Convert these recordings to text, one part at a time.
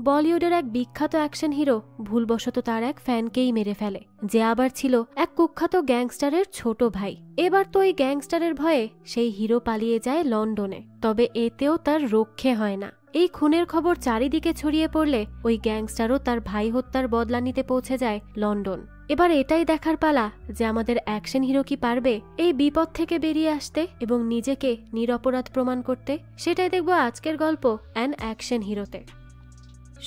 বলিউডের এক বিখ্যাত অ্যাকশন হিরো ভুলবশত তার এক ফ্যানকেই মেরে ফেলে, যে আবার ছিল এক কুখ্যাত গ্যাংস্টারের ছোট ভাই। এবার তো ওই গ্যাংস্টারের ভয়ে সেই হিরো পালিয়ে যায় লন্ডনে, তবে এতেও তার রক্ষে হয় না। এই খুনের খবর চারিদিকে ছড়িয়ে পড়লে ওই গ্যাংস্টারও তার ভাই হত্যার বদলা নিতে পৌঁছে যায় লন্ডন। এবার এটাই দেখার পালা যে আমাদের অ্যাকশন হিরো কি পারবে এই বিপদ থেকে বেরিয়ে আসতে এবং নিজেকে নিরপরাধ প্রমাণ করতে। সেটাই দেখবো আজকের গল্প অ্যান অ্যাকশন হিরোতে।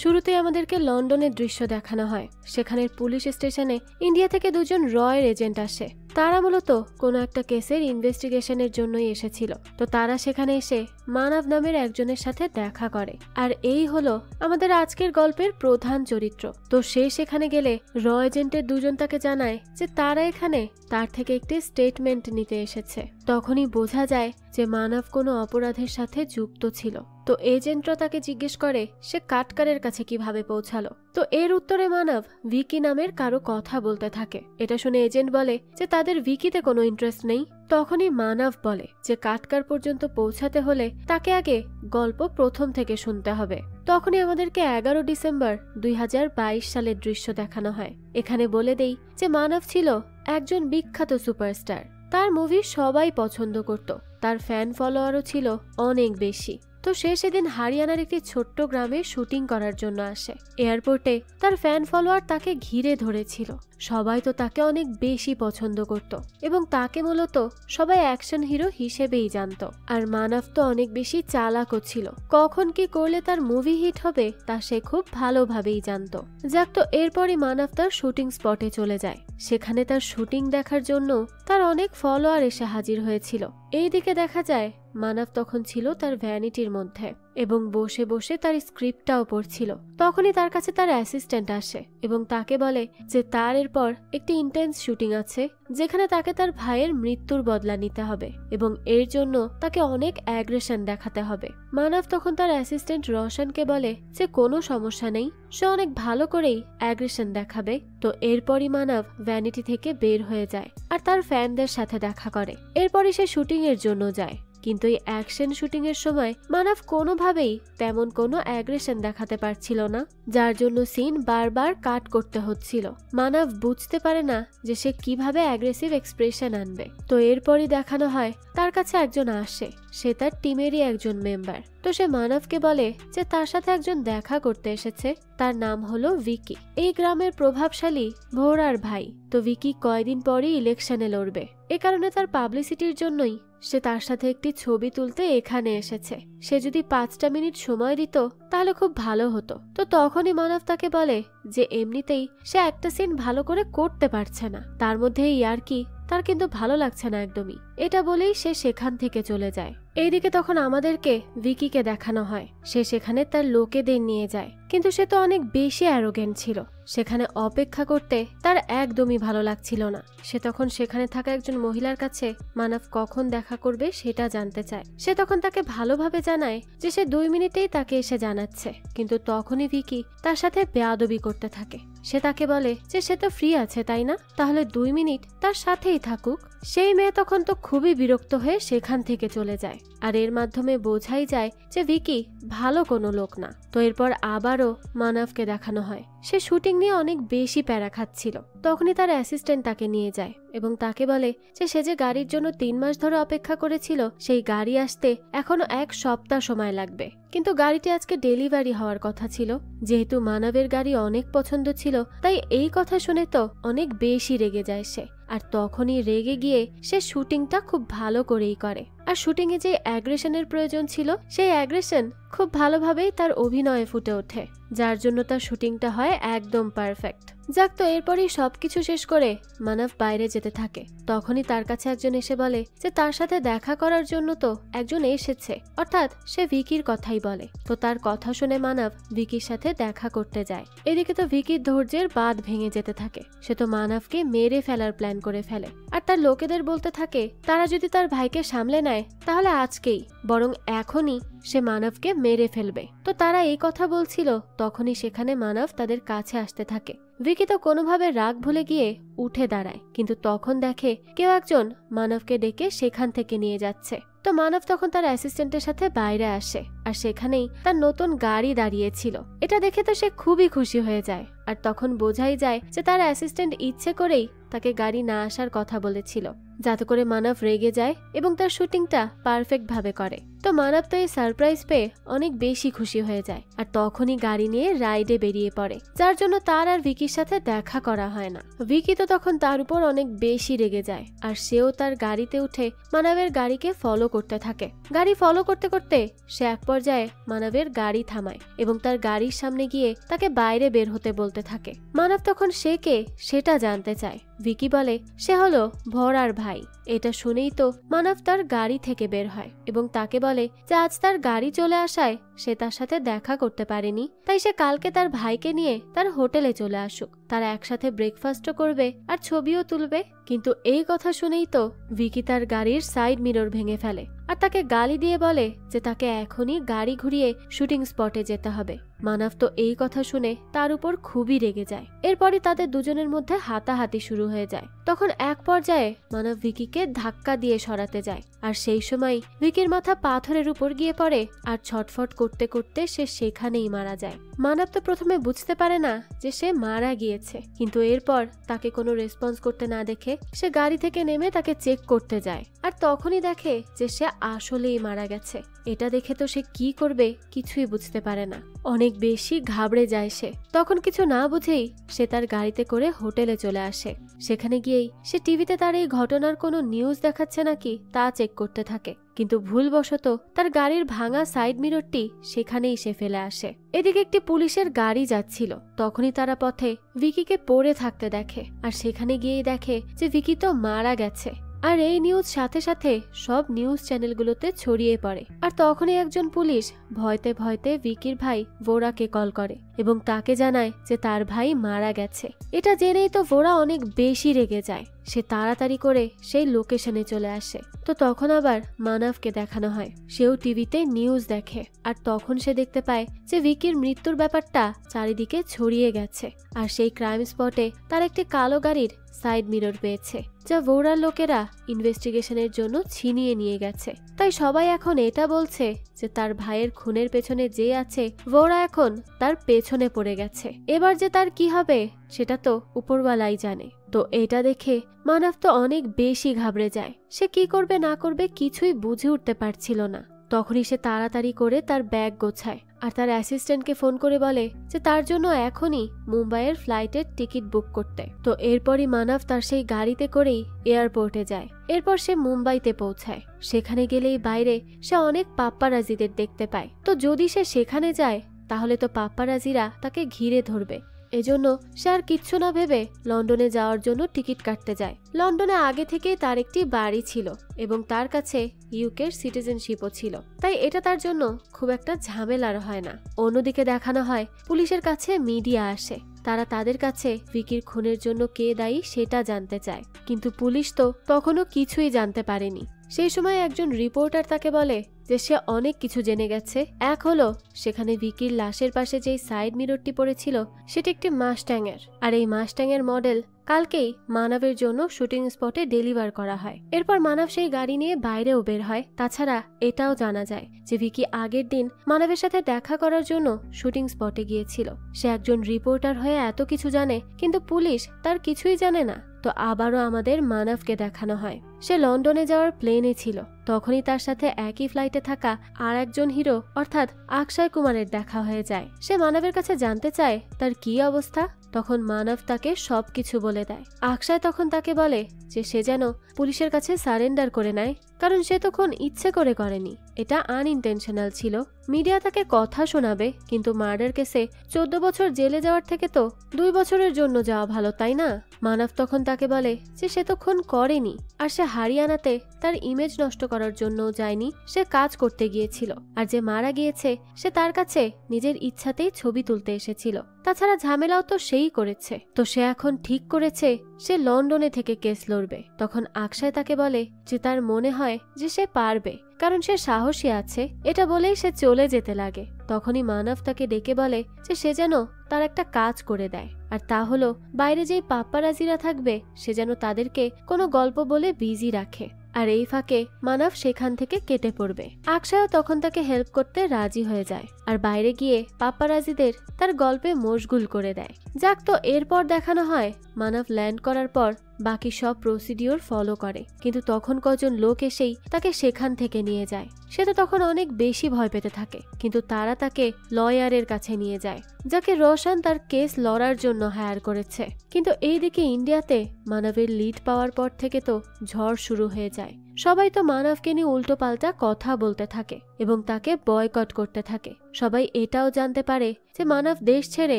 শুরুতে আমাদেরকে লন্ডনের দৃশ্য দেখানো হয়। সেখানের পুলিশ স্টেশনে ইন্ডিয়া থেকে দুজন রয়ের এজেন্ট আসে। তারা মূলত কোনো একটা কেসের ইনভেস্টিগেশনের জন্যই এসেছিল। তো তারা সেখানে এসে মানব নামের একজনের সাথে দেখা করে, আর এই হলো আমাদের আজকের গল্পের প্রধান চরিত্র। তো সে সেখানে গেলে র এজেন্টের দুজন তাকে জানায় যে তারা এখানে তার থেকে একটি স্টেটমেন্ট নিতে এসেছে। তখনই বোঝা যায় যে মানব কোনো অপরাধের সাথে যুক্ত ছিল। তো এজেন্টরা তাকে জিজ্ঞেস করে সে কাটকারের কাছে কিভাবে পৌঁছালো। তো এর উত্তরে মানব ভিকি নামের কারো কথা বলতে থাকে। এটা শুনে এজেন্ট বলে যে তাদের ভিকিতে কোনো ইন্টারেস্ট নেই। তখনই মানব বলে যে কাটকার পর্যন্ত পৌঁছাতে হলে তাকে আগে গল্প প্রথম থেকে শুনতে হবে। তখনই আমাদেরকে 11 ডিসেম্বর 2022 সালের দৃশ্য দেখানো হয়। এখানে বলে দেই যে মানব ছিল একজন বিখ্যাত সুপারস্টার। তার মুভি সবাই পছন্দ করত, তার ফ্যান ফলোয়ারও ছিল অনেক বেশি। তো সে সেদিন হরিয়ানার একটি ছোট্ট গ্রামে শুটিং করার জন্য আসে। এয়ারপোর্টে তার ফ্যান ফলোয়ার তাকে ঘিরে ধরেছিল। সবাই তো তাকে অনেক বেশি পছন্দ করত এবং তাকে মূলত সবাই অ্যাকশন হিরো হিসেবেই জানত। আর মানব তো অনেক বেশি চালাকও ছিল। কখন কি করলে তার মুভি হিট হবে তা সে খুব ভালোভাবেই জানত। যাক, তো এরপরই মানব তার শুটিং স্পটে চলে যায়। সেখানে তার শুটিং দেখার জন্য তার অনেক ফলোয়ার এসে হাজির হয়েছিল। এইদিকে দেখা যায় মানব তখন ছিল তার ভ্যানিটির মধ্যে এবং বসে বসে তার স্ক্রিপ্টটাও পড়ছিল। তখনই তার কাছে তার অ্যাসিস্ট্যান্ট আসে এবং তাকে বলে যে তার এরপর একটি ইন্টেন্স শুটিং আছে, যেখানে তাকে তার ভাইয়ের মৃত্যুর বদলা নিতে হবে এবং এর জন্য তাকে অনেক অ্যাগ্রেশন দেখাতে হবে। মানব তখন তার অ্যাসিস্ট্যান্ট রোশনকে বলে যে কোনো সমস্যা নেই, সে অনেক ভালো করেই অ্যাগ্রেশন দেখাবে। তো এরপরই মানব ভ্যানিটি থেকে বের হয়ে যায় আর তার ফ্যানদের সাথে দেখা করে। এরপরই সে শুটিং এর জন্য যায়। কিন্তু এই অ্যাকশন শুটিং এর সময় মানব কোনোভাবেই তেমন কোনো অ্যাগ্রেশন দেখাতে পারছিল না, যার জন্য সিন বারবার কাট করতে হচ্ছিল। মানব বুঝতে পারে না যে সে কিভাবে অ্যাগ্রেসিভ এক্সপ্রেশন আনবে। তো এরপরই দেখানো হয় তার কাছে একজন আসে, সে তার টিমেরই একজন মেম্বার। তো সে মানবকে বলে যে তার সাথে একজন দেখা করতে এসেছে, তার নাম হলো ভিকি, এই গ্রামের প্রভাবশালী ভোরার ভাই। তো ভিকি কয়দিন পরই ইলেকশনে লড়বে, এ কারণে তার পাবলিসিটির জন্যই সে তার সাথে একটি ছবি তুলতে এখানে এসেছে। সে যদি 5টা মিনিট সময় দিত তাহলে খুব ভালো হতো। তো তখনই মানব তাকে বলে যে এমনিতেই সে একটা সিন ভালো করে করতে পারছে না, তার মধ্যে ইয়ার্কি তার কিন্তু ভালো লাগছে না একদমই। এটা বলেই সে সেখান থেকে চলে যায়। এইদিকে তখন আমাদেরকে ভিকিকে দেখানো হয়। সে সেখানে তার লোকেদের নিয়ে যায়, কিন্তু সে তো অনেক বেশি অ্যারোগেন্ট ছিল। সেখানে অপেক্ষা করতে তার একদমই ভালো লাগছিল না। সে তখন সেখানে থাকা একজন মহিলার কাছে মানব কখন দেখা করবে সেটা জানতে চায়। সে তখন তাকে ভালোভাবে জানায় যে সে 2 মিনিটেই তাকে এসে জানাচ্ছে, কিন্তু তখনই ভিকি তার সাথে বেয়াদবি করতে থাকে। সে তাকে বলে যে সে তো ফ্রি আছে তাই না, তাহলে 2 মিনিট তার সাথেই থাকুক। সেই মেয়ে তখন তো খুবই বিরক্ত হয়ে সেখান থেকে চলে যায়। আর এর মাধ্যমে বোঝাই যায় যে ভিকি ভালো কোনো লোক না। তো এরপর আবারও মানবকে দেখানো হয় সে শুটিং নিয়ে অনেক বেশি প্যারা খাচ্ছিল। তখনই তার অ্যাসিস্ট্যান্ট তাকে নিয়ে যায় এবং তাকে বলে যে সে যে গাড়ির জন্য 3 মাস ধরে অপেক্ষা করেছিল, সেই গাড়ি আসতে এখনো 1 সপ্তাহ সময় লাগবে। কিন্তু গাড়িটি আজকে ডেলিভারি হওয়ার কথা ছিল। যেহেতু মানবের গাড়ি অনেক পছন্দ ছিল, তাই এই কথা শুনে তো অনেক বেশি রেগে যায় সে। আর তখনই রেগে গিয়ে সে শুটিংটা খুব ভালো করেই করে। আর শুটিং এ যে অ্যাগ্রেশনের প্রয়োজন ছিল, সেই অ্যাগ্রেশন খুব ভালোভাবেই তার অভিনয়ে ফুটে ওঠে, যার জন্য তার শুটিংটা হয় একদম পারফেক্ট। যাক, তো এরপরই সবকিছু শেষ করে মানব বাইরে যেতে থাকে। তখনই তার কাছে একজন এসে বলে যে তার সাথে দেখা করার জন্য তো একজন এসেছে, অর্থাৎ সে ভিকির কথাই বলে। তো তার কথা শুনে মানব ভিকির সাথে দেখা করতে যায়। এদিকে তো ভিকির ধৈর্যের বাঁধ ভেঙে যেতে থাকে। সে তো মানবকে মেরে ফেলার প্ল্যান করে ফেলে আর তার লোকেদের বলতে থাকে তারা যদি তার ভাইকে সামলে নেয় তাহলে আজকেই, বরং এখনই সে মানবকে মেরে ফেলবে। তো তারা এই কথা বলছিল, তখনই সেখানে মানব তাদের কাছে আসতে থাকে। ভিকি তো কোনোভাবে রাগ ভুলে গিয়ে উঠে দাঁড়ায়, কিন্তু তখন দেখে কেউ একজন মানবকে ডেকে সেখান থেকে নিয়ে যাচ্ছে। তো মানব তখন তার অ্যাসিস্ট্যান্টের সাথে বাইরে আসে, আর সেখানেই তার নতুন গাড়ি দাঁড়িয়েছিল। এটা দেখে তো সে খুবই খুশি হয়ে যায়, আর তখন বোঝাই যায় যে তার অ্যাসিস্ট্যান্ট ইচ্ছে করেই তাকে গাড়ি না আসার কথা বলেছিল, যাতে করে মানব রেগে যায় এবং তার শুটিংটা পারফেক্ট ভাবে করে। তো মানব তো এই সারপ্রাইজ পেয়ে অনেক বেশি খুশি হয়ে যায়, আর তখনই গাড়ি নিয়ে রাইডে বেরিয়ে পড়ে, যার জন্য তার আর ভিকির সাথে দেখা করা হয় না। ভিকি তো তখন তার উপর অনেক বেশি রেগে যায়, আর সেও তার গাড়িতে উঠে মানবের গাড়িকে ফলো করতে থাকে। গাড়ি ফলো করতে করতে সে এক পর্যায়ে মানবের গাড়ি থামায় এবং তার গাড়ির সামনে গিয়ে তাকে বাইরে বের হতে বলতে থাকে। মানব তখন সে কে সেটা জানতে চায়। ভিকি বলে সে হলো ভরার ভাই। এটা শুনেই তো মানব তার গাড়ি থেকে বের হয় এবং তাকে বলে যে আজ তার গাড়ি চলে আসায় সে তার সাথে দেখা করতে পারেনি, তাই সে কালকে তার ভাইকে নিয়ে তার হোটেলে চলে আসুক, তারা একসাথে ব্রেকফাস্টও করবে আর ছবিও তুলবে। কিন্তু এই কথা শুনেই তো ভিকি তার গাড়ির সাইড মিরর ভেঙে ফেলে আর তাকে গালি দিয়ে বলে যে তাকে এখনই গাড়ি ঘুরিয়ে শুটিং স্পটে যেতে হবে। মানব তো এই কথা শুনে তার উপর খুবই রেগে যায়। এরপরই তাদের দুজনের মধ্যে হাতাহাতি শুরু হয়ে যায়। তখন এক পর্যায়ে মানব ভিকিকে ধাক্কা দিয়ে সরাতে যায়, আর সেই সময় ভিকির মাথা পাথরের উপর গিয়ে পড়ে আর ছটফট করতে করতে সে সেখানেই মারা যায়। মানব তো প্রথমে বুঝতে পারে না যে সে মারা গিয়েছে, কিন্তু এরপর তাকে কোনো রেসপন্স করতে না দেখে সে গাড়ি থেকে নেমে তাকে চেক করতে যায়, আর তখনই দেখে যে সে আসলেই মারা গেছে। এটা দেখে তো সে কি করবে কিছুই বুঝতে পারে না, অনেক বেশি ঘাবড়ে যায় সে। তখন কিছু না বুঝেই সে তার গাড়িতে করে হোটেলে চলে আসে। সেখানে গিয়েই সে টিভিতে তার এই ঘটনার কোনো নিউজ দেখাচ্ছে নাকি তা চেক করতে থাকে, কিন্তু ভুলবশত তার গাড়ির ভাঙা সাইড মিররটি সেখানেই সে ফেলে আসে। এদিকে একটি পুলিশের গাড়ি যাচ্ছিল, তখনই তারা পথে ভিকিকে পড়ে থাকতে দেখে, আর সেখানে গিয়েই দেখে যে ভিকি তো মারা গেছে। আর এই নিউজ সাথে সাথে সব নিউজ চ্যানেলগুলোতে ছড়িয়ে পড়ে। আর তখনই একজন পুলিশ ভয়তে ভয়তে ভিকির ভাই ভোরাকে কল করে এবং তাকে জানায় যে তার ভাই মারা গেছে। এটা জেনেই তো ভোরা অনেক বেশি রেগে যায়। সে তাড়াতাড়ি করে সেই লোকেশনে চলে আসে। তো তখন আবার মানবকে দেখানো হয়, সেও টিভিতে নিউজ দেখে, আর তখন সে দেখতে পায় যে ভিকির মৃত্যুর ব্যাপারটা চারিদিকে ছড়িয়ে গেছে। আর সেই ক্রাইম স্পটে তার একটি কালো গাড়ির সাইড মিরর পেয়েছে, যা ভোরার লোকেরা ইনভেস্টিগেশনের জন্য ছিনিয়ে নিয়ে গেছে। তাই সবাই এখন এটা বলছে যে তার ভাইয়ের খুনের পেছনে যে আছে ভোরা এখন তার পেছনে পড়ে গেছে। এবার যে তার কি হবে সেটা তো উপরওয়ালাই জানে। তো এটা দেখে মানব তো অনেক বেশি ঘাবড়ে যায়। সে কি করবে না করবে কিছুই বুঝে উঠতে পারছিল না। তখনই সে তাড়াতাড়ি করে তার ব্যাগ গোছায় আর তার অ্যাসিস্ট্যান্টকে ফোন করে বলে যে তার জন্য এখনই মুম্বাইয়ের ফ্লাইটের টিকিট বুক করতে। তো এরপরই মানব তার সেই গাড়িতে করেই এয়ারপোর্টে যায়। এরপর সে মুম্বাইতে পৌঁছায়। সেখানে গেলেই বাইরে সে অনেক পাপ্পারাজিদের দেখতে পায়। তো যদি সে সেখানে যায় তাহলে তো পাপ্পারাজিরা তাকে ঘিরে ধরবে। এজন্য সে আর কিচ্ছু না ভেবে লন্ডনে যাওয়ার জন্য টিকিট কাটতে যায়। লন্ডনে আগে থেকেই তার একটি বাড়ি ছিল এবং তার কাছে ইউকের সিটিজেনশিপও ছিল, তাই এটা তার জন্য খুব একটা ঝামেলার হয় না। অন্যদিকে দেখানো হয় পুলিশের কাছে মিডিয়া আসে। তারা তাদের কাছে ভিকির খুনের জন্য কে দায়ী সেটা জানতে চায়, কিন্তু পুলিশ তো তখনও কিছুই জানতে পারেনি। সেই সময় একজন রিপোর্টার তাকে বলে যে সে অনেক কিছু জেনে গেছে। এক হলো সেখানে ভিকির লাশের পাশে যেই সাইড মিররটি পড়েছিল সেটি একটি মাস্ট্যাং এর, আর এই মাস্ট্যাং এর মডেল কালকেই মানবের জন্য শুটিং স্পটে ডেলিভার করা হয়। এরপর মানব সেই গাড়ি নিয়ে বাইরেও বের হয়। তাছাড়া এটাও জানা যায় যে ভিকি আগের দিন মানবের সাথে দেখা করার জন্য শুটিং স্পটে গিয়েছিল। সে একজন রিপোর্টার হয়ে এত কিছু জানে, কিন্তু পুলিশ তার কিছুই জানে না। তো আবারও আমাদের মানবকে দেখানো হয় সে লন্ডনে যাওয়ার প্লেনে ছিল। তখনই তার সাথে একই ফ্লাইটে থাকা আর একজন হিরো অর্থাৎ অক্ষয় কুমারের দেখা হয়ে যায়। সে মানবের কাছে জানতে চায় তার কি অবস্থা। তখন মানব তাকে সবকিছু বলে দেয়। অক্ষয় তখন তাকে বলে যে সে যেন পুলিশের কাছে সারেন্ডার করে নেয়, কারণ সে তখন ইচ্ছে করে করেনি, এটা আনইনটেনশনাল ছিল। মিডিয়া তাকে কথা শোনাবে, কিন্তু মার্ডার কেসে 14 বছর জেলে যাওয়ার থেকে তো 2 বছরের জন্য যাওয়া ভালো, তাই না? মানব তখন তাকে বলে যে সে তো খুন করেনি আর সে হারিয়ানাতে তার ইমেজ নষ্ট করার জন্য যায়নি, সে কাজ করতে গিয়েছিল। আর যে মারা গিয়েছে সে তার কাছে নিজের ইচ্ছাতেই ছবি তুলতে এসেছিল। তাছাড়া ঝামেলাও তো সেই করেছে। তো সে এখন ঠিক করেছে সে লন্ডনে থেকে কেস লড়বে। তখন আকশায় তাকে বলে যে তার মনে হয় যে সে পারবে, কারণ সে সাহসী আছে। এটা বলেই সে চলে যেতে লাগে। তখনই মানব তাকে ডেকে বলে যে সে যেন তার একটা কাজ করে দেয়, আর তা হলো বাইরে যেই পাপ্পারাজিরা থাকবে সে যেন তাদেরকে কোনো গল্প বলে বিজি রাখে। আর এই ফাঁকে মানব সেখান থেকে কেটে পড়বে। আকশায়ও তখন তাকে হেল্প করতে রাজি হয়ে যায়, আর বাইরে গিয়ে পাপ্পারাজিদের তার গল্পে মশগুল করে দেয়। যাক, তো এরপর দেখানো হয় মানব ল্যান্ড করার পর বাকি সব প্রসিডিওর ফলো করে, কিন্তু তখন কজন লোক এসেই তাকে সেখান থেকে নিয়ে যায়। সে তো তখন অনেক বেশি ভয় পেতে থাকে, কিন্তু তারা তাকে লয়ারের কাছে নিয়ে যায়, যাকে রোশন তার কেস লড়ার জন্য হায়ার করেছে। কিন্তু এইদিকে ইন্ডিয়াতে মানবের লিড পাওয়ার পর থেকে তো ঝড় শুরু হয়ে যায়। সবাই তো মানবকে নিয়ে উল্টো পাল্টা কথা বলতে থাকে এবং তাকে বয়কট করতে থাকে। সবাই এটাও জানতে পারে যে মানব দেশ ছেড়ে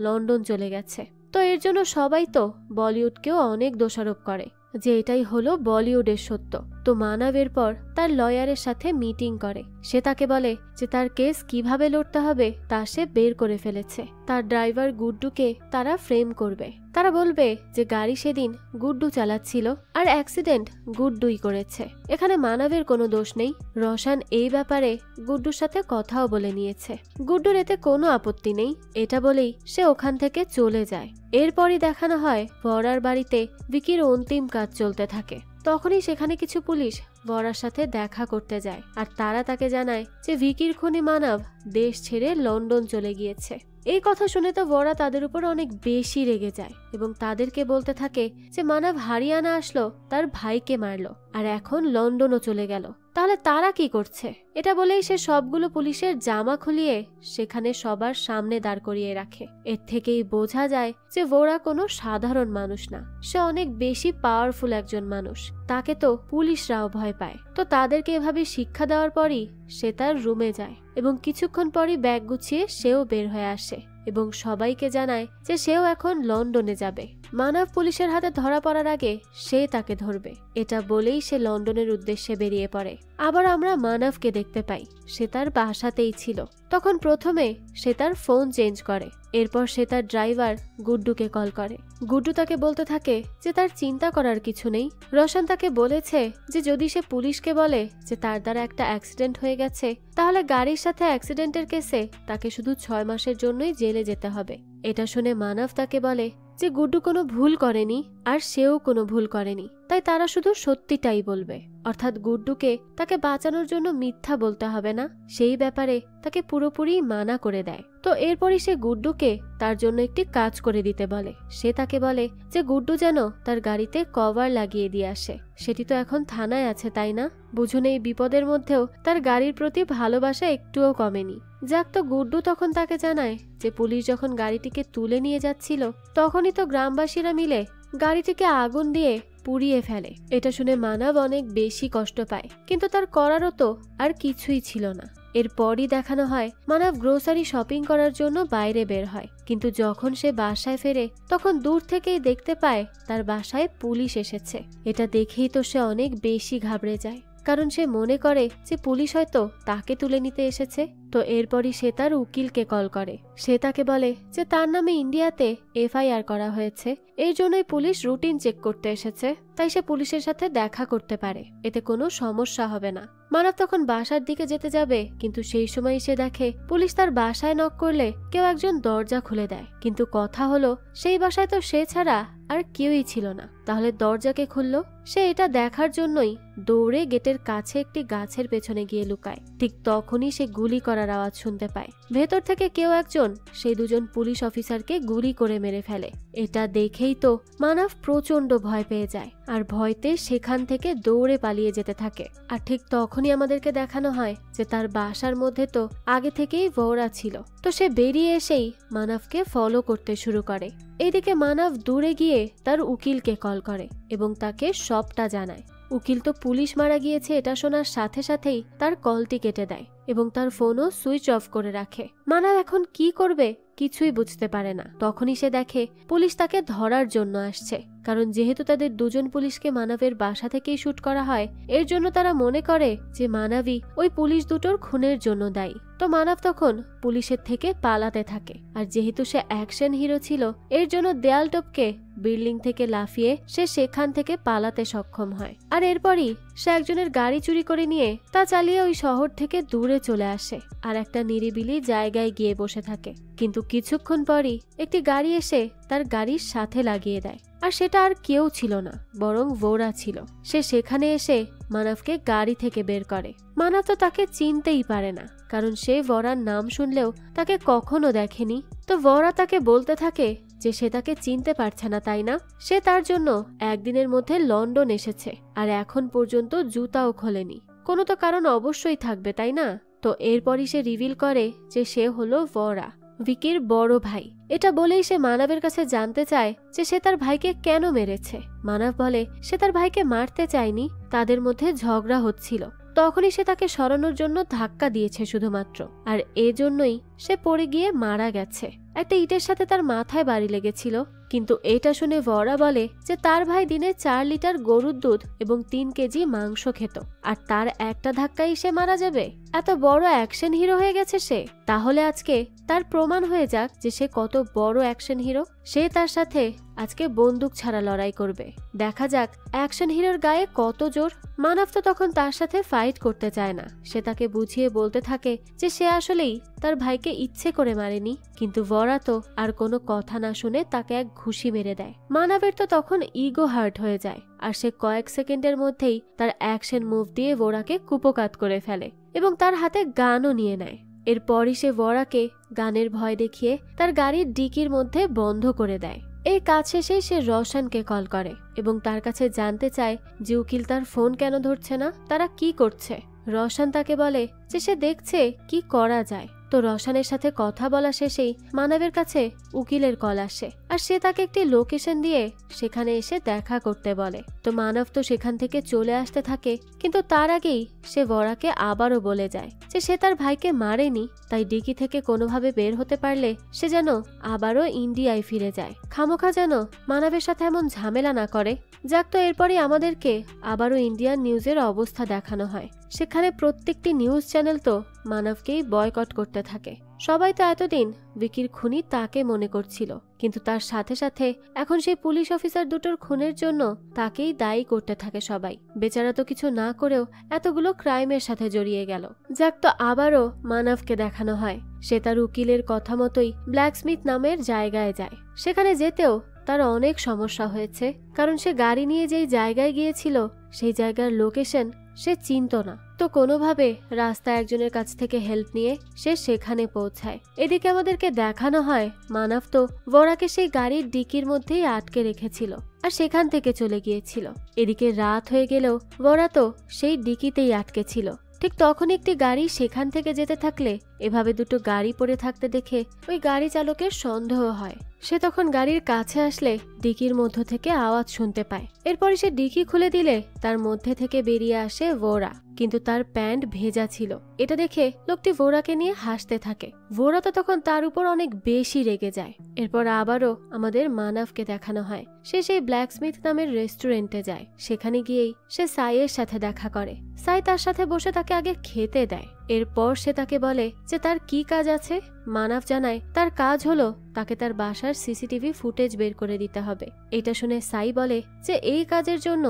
লন্ডন চলে গেছে। তো এর জন্য সবাই তো বলিউডকেও অনেক দোষারোপ করে যে এটাই হলো বলিউডের সত্য। তো মানব এরপর তার লয়ারের সাথে মিটিং করে। সে তাকে বলে যে তার কেস কিভাবে লড়তে হবে তা সে বের করে ফেলেছে। তার ড্রাইভার গুড্ডুকে তারা ফ্রেম করবে। তারা বলবে যে গাড়ি সেদিন গুড্ডু চালাচ্ছিল আর অ্যাক্সিডেন্ট গুড্ডুই করেছে, এখানে মানবের কোনো দোষ নেই। রোশন এই ব্যাপারে গুড্ডুর সাথে কথাও বলে নিয়েছে। গুড্ডুর এতে কোনো আপত্তি নেই, এটা বলেই সে ওখান থেকে চলে যায়। এরপরই দেখানো হয় বরার বাড়িতে ভিকির অন্তিম কাজ চলতে থাকে। তখনই সেখানে কিছু পুলিশ বরার সাথে দেখা করতে যায়, আর তারা তাকে জানায় যে ভিকির খুনি মানব দেশ ছেড়ে লন্ডন চলে গিয়েছে। এই কথা শুনে তো বরা তাদের উপর অনেক বেশি রেগে যায় এবং তাদেরকে বলতে থাকে যে মানব হারিয়ানা আসলো, তার ভাইকে মারলো, আর এখন লন্ডনও চলে গেল, তাহলে তারা কি করছে? এটা বলেই সে সবগুলো পুলিশের জামা খুলিয়ে সেখানে সবার সামনে দাঁড় করিয়ে রাখে। এর থেকেই বোঝা যায় যে ওরা কোনো সাধারণ মানুষ না, সে অনেক বেশি পাওয়ারফুল একজন মানুষ। তাকে তো পুলিশরাও ভয় পায়। তো তাদেরকে এভাবে শিক্ষা দেওয়ার পরই সে তার রুমে যায় এবং কিছুক্ষণ পরই ব্যাগ গুছিয়ে সেও বের হয়ে আসে এবং সবাইকে জানায় যে সেও এখন লন্ডনে যাবে। মানব পুলিশের হাতে ধরা পড়ার আগে সে তাকে ধরবে, এটা বলেই সে লন্ডনের উদ্দেশ্যে বেরিয়ে পড়ে। আবার আমরা মানবকে দেখতে পাই, সে তার বাসাতেই ছিল। তখন প্রথমে সে তার ফোন চেঞ্জ করে, এরপর সে তার ড্রাইভার গুড্ডুকে কল করে। গুড্ডু তাকে বলতে থাকে যে তার চিন্তা করার কিছু নেই। রোশন তাকে বলেছে যে যদি সে পুলিশকে বলে যে তার দ্বারা একটা অ্যাক্সিডেন্ট হয়ে গেছে, তাহলে গাড়ির সাথে অ্যাক্সিডেন্টের কেসে তাকে শুধু 6 মাসের জন্যই জেলে যেতে হবে। এটা শুনে মানব তাকে বলে যে গুড্ডু কোনো ভুল করেনি আর সেও কোনো ভুল করেনি, তাই তারা শুধু সত্যিটাই বলবে। অর্থাৎ গুড্ডুকে তাকে বাঁচানোর জন্য মিথ্যা বলতে হবে না, সেই ব্যাপারে তাকে পুরোপুরি মানা করে দেয়। তো এরপরই সে গুড্ডুকে তার জন্য একটি কাজ করে দিতে বলে। সে তাকে বলে যে গুড্ডু যেন তার গাড়িতে কভার লাগিয়ে দিয়ে আসে। সেটি তো এখন থানায় আছে, তাই না? বুঝুন এই বিপদের মধ্যেও তার গাড়ির প্রতি ভালোবাসা একটুও কমেনি। যাক, তো গুড্ডু তখন তাকে জানায় যে পুলিশ যখন গাড়িটিকে তুলে নিয়ে যাচ্ছিল তখনই তো গ্রামবাসীরা মিলে গাড়িটিকে আগুন দিয়ে পুড়িয়ে ফেলে। এটা শুনে মানব অনেক বেশি কষ্ট পায়, কিন্তু তার করারও তো আর কিছুই ছিল না। এরপরই দেখানো হয় মানব গ্রোসারি শপিং করার জন্য বাইরে বের হয়, কিন্তু যখন সে বাসায় ফেরে তখন দূর থেকেই দেখতে পায় তার বাসায় পুলিশ এসেছে। এটা দেখেই তো সে অনেক বেশি ঘাবড়ে যায়, কারণ সে মনে করে যে পুলিশ হয়তো তাকে তুলে নিতে এসেছে। তো এরপরই সে তার উকিলকে কল করে। সে তাকে বলে যে তার নামে ইন্ডিয়াতে FIR করা হয়েছে, এর জন্যই পুলিশ রুটিন চেক করতে এসেছে, তাই সে পুলিশের সাথে দেখা করতে পারে, এতে কোনো সমস্যা হবে না। মানব তখন বাসার দিকে যেতে যাবে, কিন্তু সেই সময় সে দেখে পুলিশ তার বাসায় নক করলে কেউ একজন দরজা খুলে দেয়। কিন্তু কথা হলো সেই বাসায় তো সে ছাড়া আর কেউই ছিল না, তাহলে দরজাকে খুললো। সে এটা দেখার জন্যই দৌড়ে গেটের কাছে একটি গাছের পেছনে গিয়ে লুকায়। ঠিক তখনই সে গুলি করার আওয়াজ শুনতে পায়। ভেতর থেকে কেউ একজন সেই দুজন পুলিশ অফিসারকে গুলি করে মেরে ফেলে। এটা দেখেই তো মানব প্রচন্ড ভয় পেয়ে যায় আর ভয়তে সেখান থেকে দৌড়ে পালিয়ে যেতে থাকে। আর ঠিক তখনই আমাদেরকে দেখানো হয় যে তার বাসার মধ্যে তো আগে থেকেই ভোরা ছিল। তো সে বেরিয়ে এসেই মানবকে ফলো করতে শুরু করে। এইদিকে মানব দূরে গিয়ে তার উকিলকে কল করে এবং তাকে সবটা জানায়। উকিল তো পুলিশ মারা গিয়েছে এটা শোনার সাথে সাথেই তার কলটি কেটে দেয় এবং তার ফোনও সুইচ অফ করে রাখে। মানব এখন কি করবে কিছুই বুঝতে পারে না। তখনই সে দেখে পুলিশ তাকে ধরার জন্য আসছে, কারণ যেহেতু তাদের দুজন পুলিশকে মানবের বাসা থেকেই শুট করা হয়, এর জন্য তারা মনে করে যে মানবই ওই পুলিশ দুটোর খুনের জন্য দায়ী। তো মানব তখন পুলিশের থেকে পালাতে থাকে, আর যেহেতু সে অ্যাকশন হিরো ছিল, এর জন্য দেয়াল টপকে বিল্ডিং থেকে লাফিয়ে সে সেখান থেকে পালাতে সক্ষম হয়। আর এরপরই সে একজনের গাড়ি চুরি করে নিয়ে তা চালিয়ে ওই শহর থেকে দূরে চলে আসে আর একটা নিরিবিলি জায়গায় গিয়ে বসে থাকে। কিন্তু কিছুক্ষণ পরই একটি গাড়ি এসে তার গাড়ির সাথে লাগিয়ে দেয়, আর সেটা আর কেউ ছিল না, বরং ভোরা ছিল। সে সেখানে এসে মানবকে গাড়ি থেকে বের করে। মানব তো তাকে চিনতেই পারে না, কারণ সে ভরার নাম শুনলেও তাকে কখনো দেখেনি। তো ভরা তাকে বলতে থাকে যে সে তাকে চিনতে পারছে না, তাই না? সে তার জন্য একদিনের মধ্যে লন্ডন এসেছে আর এখন পর্যন্ত জুতাও খোলেনি। কোনো তো কারণ অবশ্যই থাকবে, তাই না? তো এরপরই সে রিভিল করে যে সে হলো ভরা, ভিকির বড় ভাই। এটা বলেই সে মানবের কাছে জানতে চায় যে সে তার ভাইকে কেন মেরেছে। মানব বলে সে তার ভাইকে মারতে চায়নি, তাদের মধ্যে ঝগড়া হচ্ছিল। তখনই সে তাকে সরানোর জন্য ধাক্কা দিয়েছে শুধুমাত্র, আর এজন্যই সে পড়ে গিয়ে মারা গেছে। একটা ইটের সাথে তার মাথায় বাড়ি লেগেছিল। কিন্তু এটা শুনে ভরা বলে যে তার ভাই দিনে 4 লিটার গরুর দুধ এবং 3 কেজি মাংস খেত, আর তার একটা ধাক্কায় সে মারা যাবে। এত বড় অ্যাকশন হিরো হয়ে গেছে সে। তাহলে আজকে তার প্রমাণ হয়ে যাক যে সে কত বড় অ্যাকশন হিরো। সে তার সাথে আজকে বন্দুক ছাড়া লড়াই করবে। দেখা যাক অ্যাকশন হিরোর গায়ে কত জোর। মানব তো তখন তার সাথে ফাইট করতে চায় না। সে তাকে বুঝিয়ে বলতে থাকে যে সে আসলেই তার ভাইকে ইচ্ছে করে মারেনি। কিন্তু ভরা তো আর কোনো কথা না শুনে তাকে এক ঘুষি মেরে দেয়। মানবের তো তখন ইগো হার্ট হয়ে যায়, আর সে কয়েক সেকেন্ডের মধ্যেই তার অ্যাকশন মুভ দিয়ে ভরাকে কুপোকাত করে ফেলে এবং তার হাতে গানও নিয়ে নেয়। এরপরই সে ভরাকে গানের ভয় দেখিয়ে তার গাড়ির ডিকির মধ্যে বন্ধ করে দেয়। এই কাজ শেষেই সে রওশনকে কল করে এবং তার কাছে জানতে চায় যে উকিল তার ফোন কেন ধরছে না, তারা কি করছে। রওশন তাকে বলে যে সে দেখছে কি করা যায়। তো রওশনের সাথে কথা বলা শেষেই মানবের কাছে উকিলের কল আসে, আর সে তাকে একটি লোকেশন দিয়ে সেখানে এসে দেখা করতে বলে। তো মানব তো সেখান থেকে চলে আসতে থাকে, কিন্তু তার আগেই সে ভরাকে আবারও বলে যায় যে সে তার ভাইকে মারেনি, তাই ডিকি থেকে কোনোভাবে বের হতে পারলে সে যেন আবারও ইন্ডিয়ায় ফিরে যায়, খামোখা যেন মানবের সাথে এমন ঝামেলা না করে। যাক, তো এরপরই আমাদেরকে আবারও ইন্ডিয়ান নিউজের অবস্থা দেখানো হয়। সেখানে প্রত্যেকটি নিউজ চ্যানেল তো মানবকেই বয়কট করতে থাকে। সবাই তো এতদিন ভিকির খুনি তাকে মনে করছিল, কিন্তু তার সাথে সাথে এখন সেই পুলিশ অফিসার দুটোর খুনের জন্য তাকেই দায়ী করতে থাকে সবাই। বেচারা তো কিছু না করেও এতগুলো ক্রাইমের সাথে জড়িয়ে গেল। যাক, তো আবারও মানবকে দেখানো হয় সে তার উকিলের কথা মতোই ব্ল্যাকস্মিথ নামের জায়গায় যায়। সেখানে যেতেও তার অনেক সমস্যা হয়েছে, কারণ সে গাড়ি নিয়ে যেই জায়গায় গিয়েছিল সেই জায়গার লোকেশন সে চিনত না। তো কোনোভাবে রাস্তায় একজনের কাছ থেকে হেল্প নিয়ে সে সেখানে পৌঁছায়। এদিকে আমাদেরকে দেখানো হয় মানব তো ভরাকে সেই গাড়ির ডিকির মধ্যেই আটকে রেখেছিল আর সেখান থেকে চলে গিয়েছিল। এদিকে রাত হয়ে গেলেও ভরা তো সেই ডিকিতেই আটকে ছিল। ঠিক তখন একটি গাড়ি সেখান থেকে যেতে থাকলে এভাবে দুটো গাড়ি পড়ে থাকতে দেখে ওই গাড়ি চালকের সন্দেহ হয়। সে তখন গাড়ির কাছে আসলে ডিকির মধ্য থেকে আওয়াজ শুনতে পায়। এরপরে সে ডিকি খুলে দিলে তার মধ্যে থেকে বেরিয়ে আসে ভরা, কিন্তু তার প্যান্ট ভেজা ছিল। এটা দেখে লোকটি ভরাকে নিয়ে হাসতে থাকে। ভরা তো তখন তার উপর অনেক বেশি রেগে যায়। এরপর আবারও আমাদের মানবকে দেখানো হয় সে সেই ব্ল্যাকস্মিথ নামের রেস্টুরেন্টে যায়। সেখানে গিয়েই সে সাইয়ের সাথে দেখা করে। সাই তার সাথে বসে তাকে আগে খেতে দেয়। এরপর সে তাকে বলে যে তার কি কাজ আছে। মানব জানায় তার কাজ হলো তাকে তার বাসার সিসিটিভি ফুটেজ বের করে দিতে হবে। এটা শুনে সাই বলে যে এই কাজের জন্য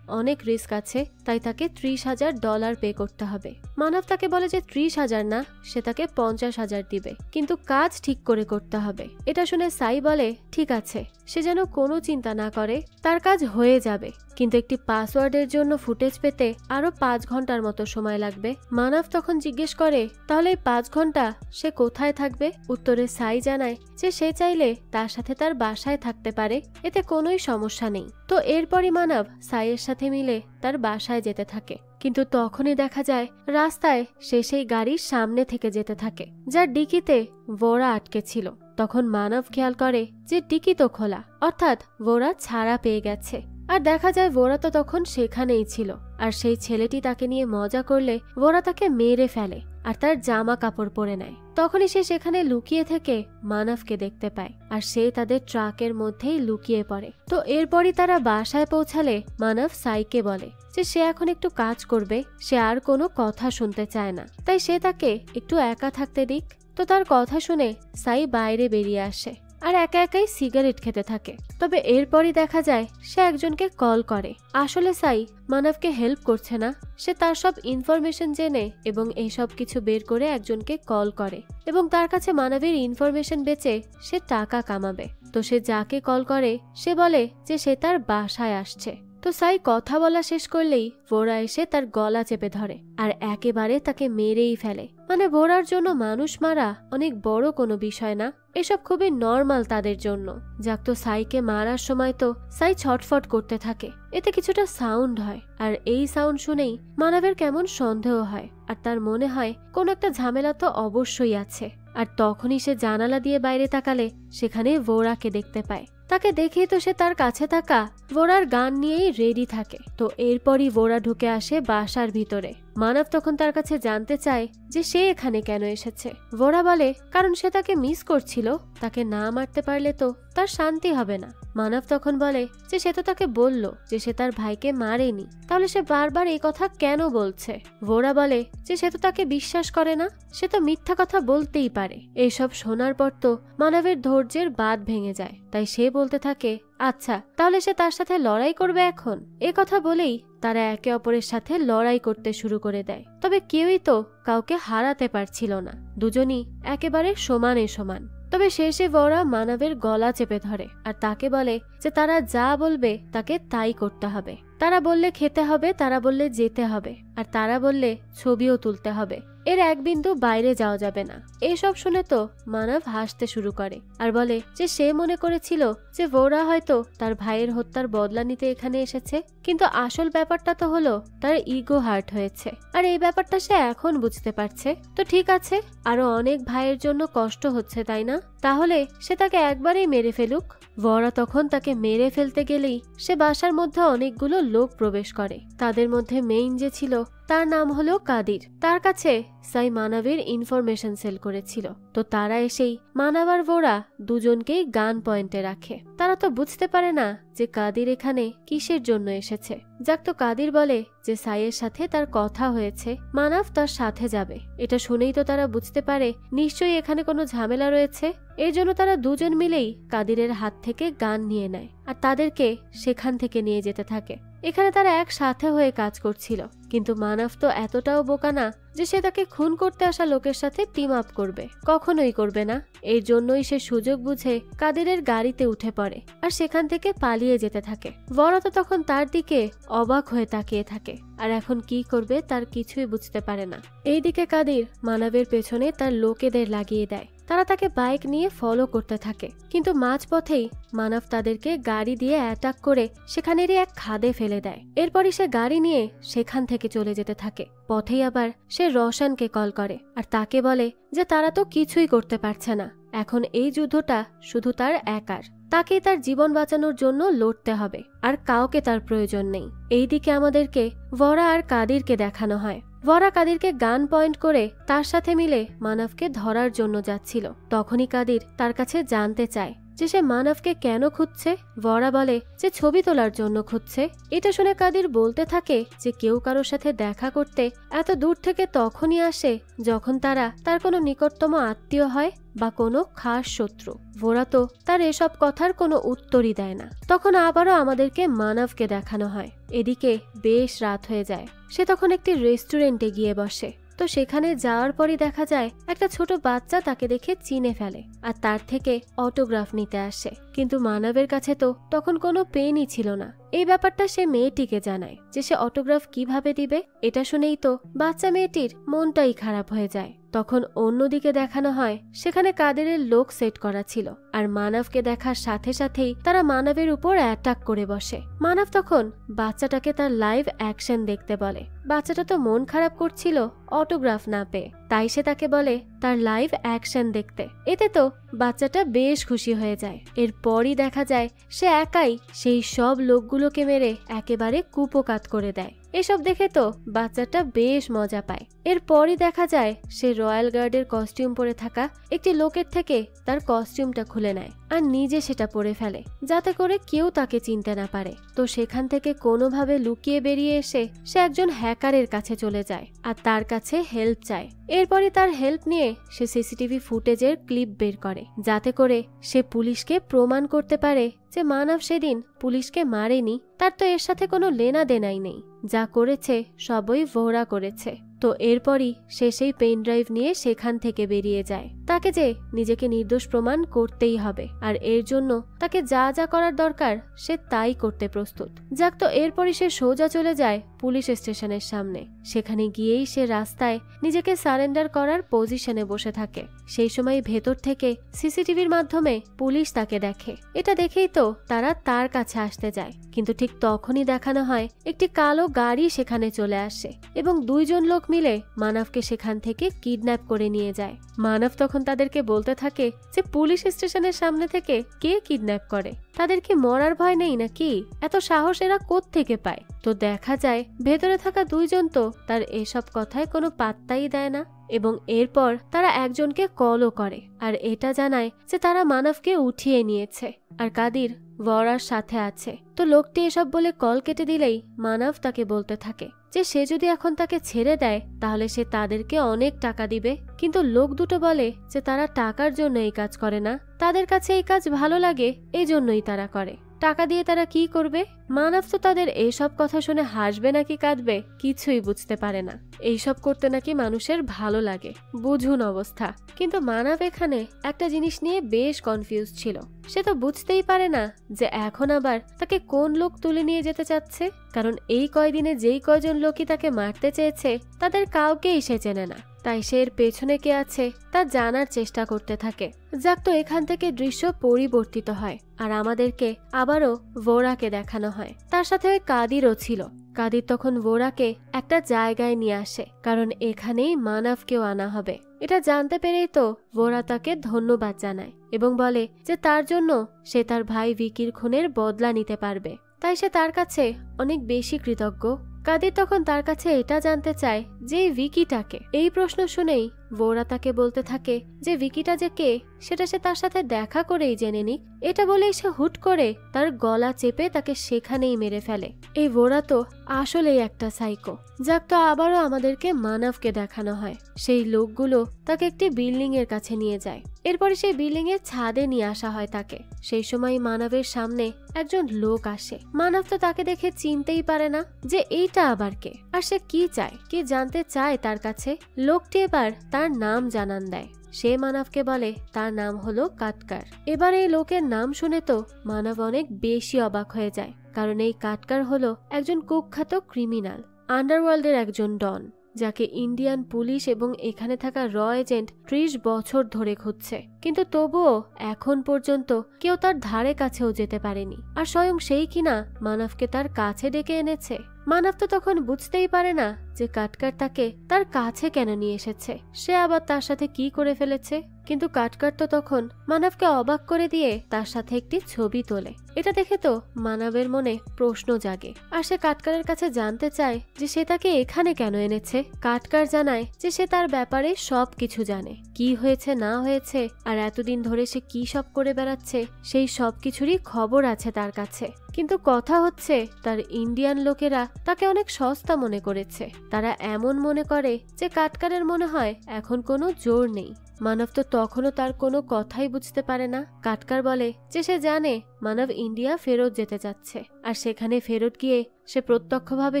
অনেক রিস্ক আছে, তাই তাকে $30,000 পে করতে হবে। মানব তাকে বলে যে 30,000 না, সে তাকে 50,000 দিবে, কিন্তু কাজ ঠিক করে করতে হবে। এটা শুনে সাই বলে ঠিক আছে, সে যেন কোনো চিন্তা না করে, তার কাজ হয়ে যাবে, কিন্তু একটি পাসওয়ার্ডের জন্য ফুটেজ পেতে আরো 5 ঘন্টার মতো সময় লাগবে। মানব তখন জিজ্ঞেস করে তাহলে এই 5 ঘন্টা সে কোথায় থাকবে। উত্তরে সাই জানায় যে সে চাইলে তার সাথে তার বাসায় থাকতে পারে, এতে কোনোই সমস্যা নেই। তো এরপরই মানব সাইয়ের সাথে মিলে তার বাসায় যেতে থাকে, কিন্তু তখনই দেখা যায় রাস্তায় সে সেই গাড়ির সামনে থেকে যেতে থাকে যার ডিকিতে ভরা আটকে ছিল। তখন মানব খেয়াল করে যে ডিকি তো খোলা, অর্থাৎ ভরা ছাড়া পেয়ে গেছে। আর দেখা যায় ভরা তো তখন সেখানেই ছিল, আর সেই ছেলেটি তাকে নিয়ে মজা করলে ভরা তাকে মেরে ফেলে। আর তার জামা কাপড় পরে নেয়। তখনই সে সেখানে লুকিয়ে থেকে মানবকে দেখতে পায় আর সে তাদের ট্রাকের মধ্যেই লুকিয়ে পড়ে। তো এরপরই তারা বাসায় পৌঁছালে মানব সাইকে বলে যে সে এখন একটু কাজ করবে, সে আর কোনো কথা শুনতে চায় না, তাই সে তাকে একটু একা থাকতে দিক। তো তার কথা শুনে সাই বাইরে বেরিয়ে আসে আর একা একাই সিগারেট খেতে থাকে। তবে এরপরই দেখা যায় সে একজনকে কল করে। আসলে সাই মানবকে হেল্প করছে না, সে তার সব ইনফরমেশন জেনে এবং এইসব কিছু বের করে একজনকে কল করে এবং তার কাছে মানবের ইনফরমেশন বেচে সে টাকা কামাবে। তো সে যাকে কল করে সে বলে যে সে তার বাসায় আসছে। তো সাই কথা বলা শেষ করলেই ভোরা এসে তার গলা চেপে ধরে আর একেবারে তাকে মেরেই ফেলে। মানে ভোরার জন্য মানুষ মারা অনেক বড় কোনো বিষয় না, এসব খুবই নর্মাল তাদের জন্য। যাক, তো সাইকে মারার সময় তো সাই ছটফট করতে থাকে, এতে কিছুটা সাউন্ড হয় আর এই সাউন্ড শুনেই মানবের কেমন সন্দেহ হয় আর তার মনে হয় কোনো একটা ঝামেলা তো অবশ্যই আছে। আর তখনই সে জানালা দিয়ে বাইরে তাকালে সেখানে ভোরাকে দেখতে পায়। তাকে দেখেই তো সে তার কাছে থাকা ভোরার গান নিয়েই রেডি থাকে। তো এরপরই ভোরা ঢুকে আসে বাসার ভিতরে। মানব তখন তার কাছে জানতে চায় যে সে এখানে কেন এসেছে। ভোরা বলে কারণ সে তাকে মিস করছিল, তাকে না মারতে পারলে তো তার শান্তি হবে না। মানব তখন বলে যে সে তো তাকে বলল যে সে তার ভাইকে মারেনি, তাহলে সে বারবার এই কথা কেন বলছে। ভোরা বলে যে সে তো তাকে বিশ্বাস করে না, সে তো মিথ্যা কথা বলতেই পারে। এইসব শোনার পর তো মানবের ধৈর্যের বাঁধ ভেঙে যায়, তাই সে বলতে থাকে আচ্ছা তাহলে সে তার সাথে লড়াই করবে এখন। এ কথা বলেই তারা একে অপরের সাথে লড়াই করতে শুরু করে দেয়। তবে কেউই তো কাউকে হারাতে পারছিল না, দুজনই একেবারে সমানে সমান। তবে শেষে ভোরা মানবের গলা চেপে ধরে আর তাকে বলে যে তারা যা বলবে তাকে তাই করতে হবে। তারা বললে খেতে হবে, তারা বললে যেতে হবে, আর তারা বললে ছবিও তুলতে হবে, এর এক বিন্দু বাইরে যাওয়া যাবে না। এসব শুনে তো মানব হাসতে শুরু করে আর বলে যে সে মনে করেছিল যে ভোরা হয়তো তার ভাইয়ের হত্যার বদলা নিতে এখানে এসেছে, কিন্তু আসল ব্যাপারটা তো হলো তার ইগো হার্ট হয়েছে আর এই ব্যাপারটা সে এখন বুঝতে পারছে। তো ঠিক আছে, আরো অনেক ভাইয়ের জন্য কষ্ট হচ্ছে তাই না, তাহলে সে তাকে একবারেই মেরে ফেলুক। ভোরা তখন তাকে মেরে ফেলতে গেলেই সে বাসার মধ্যে অনেকগুলো লোক প্রবেশ করে। তাদের মধ্যে মেইন যে ছিল তার নাম হলো কাদির। তার কাছে সাই মানবের ইনফরমেশন সেল করেছিল। তো তারা এসেই মানব আর ভোরা দুজনকেই গান পয়েন্টে রাখে। তারা তো বুঝতে পারে না যে কাদির এখানে কিসের জন্য এসেছে। যাক, তো কাদির বলে যে সাইয়ের সাথে তার কথা হয়েছে, মানব তার সাথে যাবে। এটা শুনেই তো তারা বুঝতে পারে নিশ্চয়ই এখানে কোনো ঝামেলা রয়েছে। এর জন্য তারা দুজন মিলেই কাদিরের হাত থেকে গান নিয়ে নেয় আর তাদেরকে সেখান থেকে নিয়ে যেতে থাকে। এখানে তারা একসাথে হয়ে কাজ করছিল, কিন্তু মানব তো এতটাও বোকা না যে সে তাকে খুন করতে আসা লোকের সাথে টিম আপ করবে, কখনোই করবে না। এর জন্যই সে সুযোগ বুঝে কাদিরের গাড়িতে উঠে পড়ে আর সেখান থেকে পালিয়ে যেতে থাকে। ভোরা তো তখন তার দিকে অবাক হয়ে তাকিয়ে থাকে আর এখন কি করবে তার কিছুই বুঝতে পারে না। এইদিকে কাদির মানবের পেছনে তার লোকেদের লাগিয়ে দেয়। তারা তাকে বাইক নিয়ে ফলো করতে থাকে, কিন্তু মাঝপথেই মানব তাদেরকে গাড়ি দিয়ে অ্যাটাক করে সেখানেরই এক খাদে ফেলে দেয়। এরপরই সে গাড়ি নিয়ে সেখান থেকে চলে যেতে থাকে। পথেই আবার সে রোশনকে কল করে আর তাকে বলে যে তারা তো কিছুই করতে পারছে না, এখন এই যুদ্ধটা শুধু তার একার, তাকে তার জীবন বাঁচানোর জন্য লড়তে হবে আর কাউকে তার প্রয়োজন নেই। এইদিকে আমাদেরকে ভোরা আর কাদিরকে দেখানো হয়। ভোরা কাদিরকে গান পয়েন্ট করে তার সাথে মিলে মানবকে ধরার জন্য যাচ্ছিল। তখনই কাদির তার কাছে জানতে চায় যে সে মানবকে কেন খুঁজছে। ভোরা বলে যে ছবি তোলার জন্য খুঁজছে। এটা শুনে কাদির বলতে থাকে যে কেউ কারোর সাথে দেখা করতে এত দূর থেকে তখনই আসে যখন তারা তার কোনো নিকটতম আত্মীয় হয় বা কোনো খাস শত্রু। ভোরা তো তার এসব কথার কোনো উত্তরই দেয় না। তখন আবারও আমাদেরকে মানবকে দেখানো হয়। এদিকে বেশ রাত হয়ে যায়। সে তখন একটি রেস্টুরেন্টে গিয়ে বসে। তো সেখানে যাওয়ার পরই দেখা যায় একটা ছোট বাচ্চা তাকে দেখে চিনে ফেলে আর তার থেকে অটোগ্রাফ নিতে আসে, কিন্তু মানবের কাছে তো তখন কোনো পেনই ছিল না। এই ব্যাপারটা সে মেয়েটিকে জানায় যে সে অটোগ্রাফ কিভাবে দিবে। এটা শুনেই তো বাচ্চা মেয়েটির মনটাই খারাপ হয়ে যায়। তখন অন্যদিকে দেখানো হয় সেখানে কাদিরের লোক সেট করা ছিল আর মানবকে দেখার সাথে সাথেই তারা মানবের উপর অ্যাটাক করে বসে। মানব তখন বাচ্চাটাকে তার লাইভ অ্যাকশন দেখতে বলে। বাচ্চাটা তো মন খারাপ করছিল অটোগ্রাফ না পেয়ে, তাই সে তাকে বলে তার লাইভ অ্যাকশন দেখতে। এতে তো বাচ্চাটা বেশ খুশি হয়ে যায়। এরপরই দেখা যায় সে একাই সেই সব লোকগুলোকে মেরে একেবারে কুপোকাত করে দেয়। এসব দেখে তো বাচ্চাটা বেশ মজা পায়। এরপরই দেখা যায় সে রয়্যাল গার্ডের কস্টিউম পরে থাকা একটি লোকের থেকে তার কস্টিউমটা খুলে নেয় আর নিজে সেটা পরে ফেলে, যাতে করে কেউ তাকে চিনতে না পারে। তো সেখান থেকে কোনোভাবে লুকিয়ে বেরিয়ে এসে সে একজন হ্যাকারের কাছে চলে যায় আর তার কাছে হেল্প চায়। এরপরই তার হেল্প নিয়ে সে সিসিটিভি ফুটেজের ক্লিপ বের করে, যাতে করে সে পুলিশকে প্রমাণ করতে পারে যে মানব সেদিন পুলিশকে মারেনি, তার তো এর সাথে কোনো লেনা দেনাই নেই, যা করেছে সবই ভোরা করেছে। তো এরপরই সে সেই পেন ড্রাইভ নিয়ে সেখান থেকে বেরিয়ে যায়। তাকে যে নিজেকে নির্দোষ প্রমাণ করতেই হবে, আর এর জন্য তাকে যা যা করার দরকার সে তাই করতে প্রস্তুত। যাক, তো এরপরই সে সোজা চলে যায় পুলিশ স্টেশনের সামনে। সেখানে গিয়েই সে রাস্তায় নিজেকে সারেন্ডার করার পজিশনে বসে থাকে। সেই সময় ভেতর থেকে সিসিটিভির মাধ্যমে পুলিশ তাকে দেখে। এটা দেখেই তো তারা তার কাছে আসতে যায়, কিন্তু ঠিক তখনই দেখানো হয় একটি কালো গাড়ি সেখানে চলে আসে এবং দুইজন লোক মিলে মানবকে সেখান থেকে কিডন্যাপ করে নিয়ে যায়। মানব তখন তাদেরকে বলতে থাকে যে পুলিশ স্টেশনের সামনে থেকে কে কিডন্যাপ করে, তাদের কি মরার ভয় নেই নাকি? এত সাহস এরা কোত্থেকে পায়? তো দেখা যায় ভেতরে থাকা দুইজন তো তার এসব কথায় কোনো পাত্তাই দেয় না এবং এরপর তারা একজনকে কলও করে আর এটা জানায় যে তারা মানবকে উঠিয়ে নিয়েছে আর কাদির ভরার সাথে আছে। তো লোকটি এসব বলে কল কেটে দিলেই মানব তাকে বলতে থাকে যে সে যদি এখন তাকে ছেড়ে দেয় তাহলে সে তাদেরকে অনেক টাকা দিবে। কিন্তু লোক দুটো বলে যে তারা টাকার জন্য এই কাজ করে না, তাদের কাছে এই কাজ ভালো লাগে, এই জন্যই তারা করে। টাকা দিয়ে তারা কি করবে? মানব তো তাদের এইসব কথা শুনে হাসবে নাকি কাঁদবে কিছুই বুঝতে পারে না। এইসব করতে নাকি মানুষের ভালো লাগে, বুঝুন অবস্থা। কিন্তু মানব এখানে একটা জিনিস নিয়ে বেশ কনফিউজ ছিল। সে তো বুঝতেই পারে না যে এখন আবার তাকে কোন লোক তুলে নিয়ে যেতে চাচ্ছে, কারণ এই কয়দিনে যেই কয়জন লোকই তাকে মারতে চেয়েছে তাদের কাউকেই সে চেনে না। তাই সে এর পেছনে কে আছে তা জানার চেষ্টা করতে থাকে। যাক, তো এখান থেকে দৃশ্য পরিবর্তিত হয় আর আমাদেরকে আবারও ভোরাকে দেখানো হয়। তার সাথে ওই কাদিরও ছিল। কাদির তখন ভোরাকে একটা জায়গায় নিয়ে আসে, কারণ এখানেই মানবকেও আনা হবে। এটা জানতে পেরেই তো ভোরা তাকে ধন্যবাদ জানায় এবং বলে যে তার জন্য সে তার ভাই ভিকির খুনের বদলা নিতে পারবে, তাই সে তার কাছে অনেক বেশি কৃতজ্ঞ। কাদির তখন তার কাছে এটা জানতে চায় যে ভিকিটাকে। এই প্রশ্ন শুনেই ভোরা তাকে বলতে থাকে যে ভিকিটা যে কে সেটা সে তার সাথে দেখা করেই জেনে নিক। এটা বলেই সে হুট করে তার গলা চেপে তাকে সেখানেই মেরে ফেলে। এই ভোরা তো আসলেই একটা সাইকো। যাক, তো আবারও আমাদেরকে মানবকে দেখানো হয়। সেই লোকগুলো তাকে একটি বিল্ডিং এর কাছে নিয়ে যায়। এরপরে সেই বিল্ডিং এর ছাদে নিয়ে আসা হয় তাকে। সেই সময় মানবের সামনে একজন লোক আসে। মানব তো তাকে দেখে চিনতেই পারে না যে এইটা আবার কে, আর সে কি চায়, কি জানতে চায় তার কাছে। লোকটি এবার তার নাম জানান দেয়। সে মানবকে বলে তার নাম হলো কাটকার। এবার এই লোকের নাম শুনে তো মানব অনেক বেশি অবাক হয়ে যায়, কারণ এই কাটকার হলো একজন কুখ্যাত ক্রিমিনাল, আন্ডারওয়ার্ল্ডের একজন ডন, যাকে ইন্ডিয়ান পুলিশ এবং এখানে থাকা র এজেন্ট 30 বছর ধরে খুঁজছে। কিন্তু তবুও এখন পর্যন্ত কেউ তার ধারে কাছেও যেতে পারেনি, আর স্বয়ং সেই কিনা মানবকে তার কাছে ডেকে এনেছে। মানব তো তখন বুঝতেই পারে না যে কাটকার তাকে তার কাছে কেন নিয়ে এসেছে, সে আবার তার সাথে কি করে ফেলেছে। কিন্তু কাটকার তো তখন মানবকে অবাক করে দিয়ে তার সাথে একটি ছবি তোলে। এটা দেখে তো মানবের মনে প্রশ্ন জাগে, আর সে কাটকারের কাছে জানতে চায় যে সে তাকে এখানে কেন এনেছে। কাটকার জানায় যে সে তার ব্যাপারে সবকিছু জানে, কি হয়েছে না হয়েছে, আর এতদিন ধরে সে কি সব করে বেড়াচ্ছে সেই সব কিছুরই খবর আছে তার কাছে। কিন্তু কথা হচ্ছে তার ইন্ডিয়ান লোকেরা তাকে অনেক সস্তা মনে করেছে। তারা এমন মনে করে যে কাটকারের মনে হয় এখন কোনো জোর নেই। মানব তো তখনও তার কোনো কথাই বুঝতে পারে না। কাটকার বলে যে সে জানে মানব ইন্ডিয়া ফেরত যেতে যাচ্ছে, আর সেখানে ফেরত গিয়ে সে প্রত্যক্ষভাবে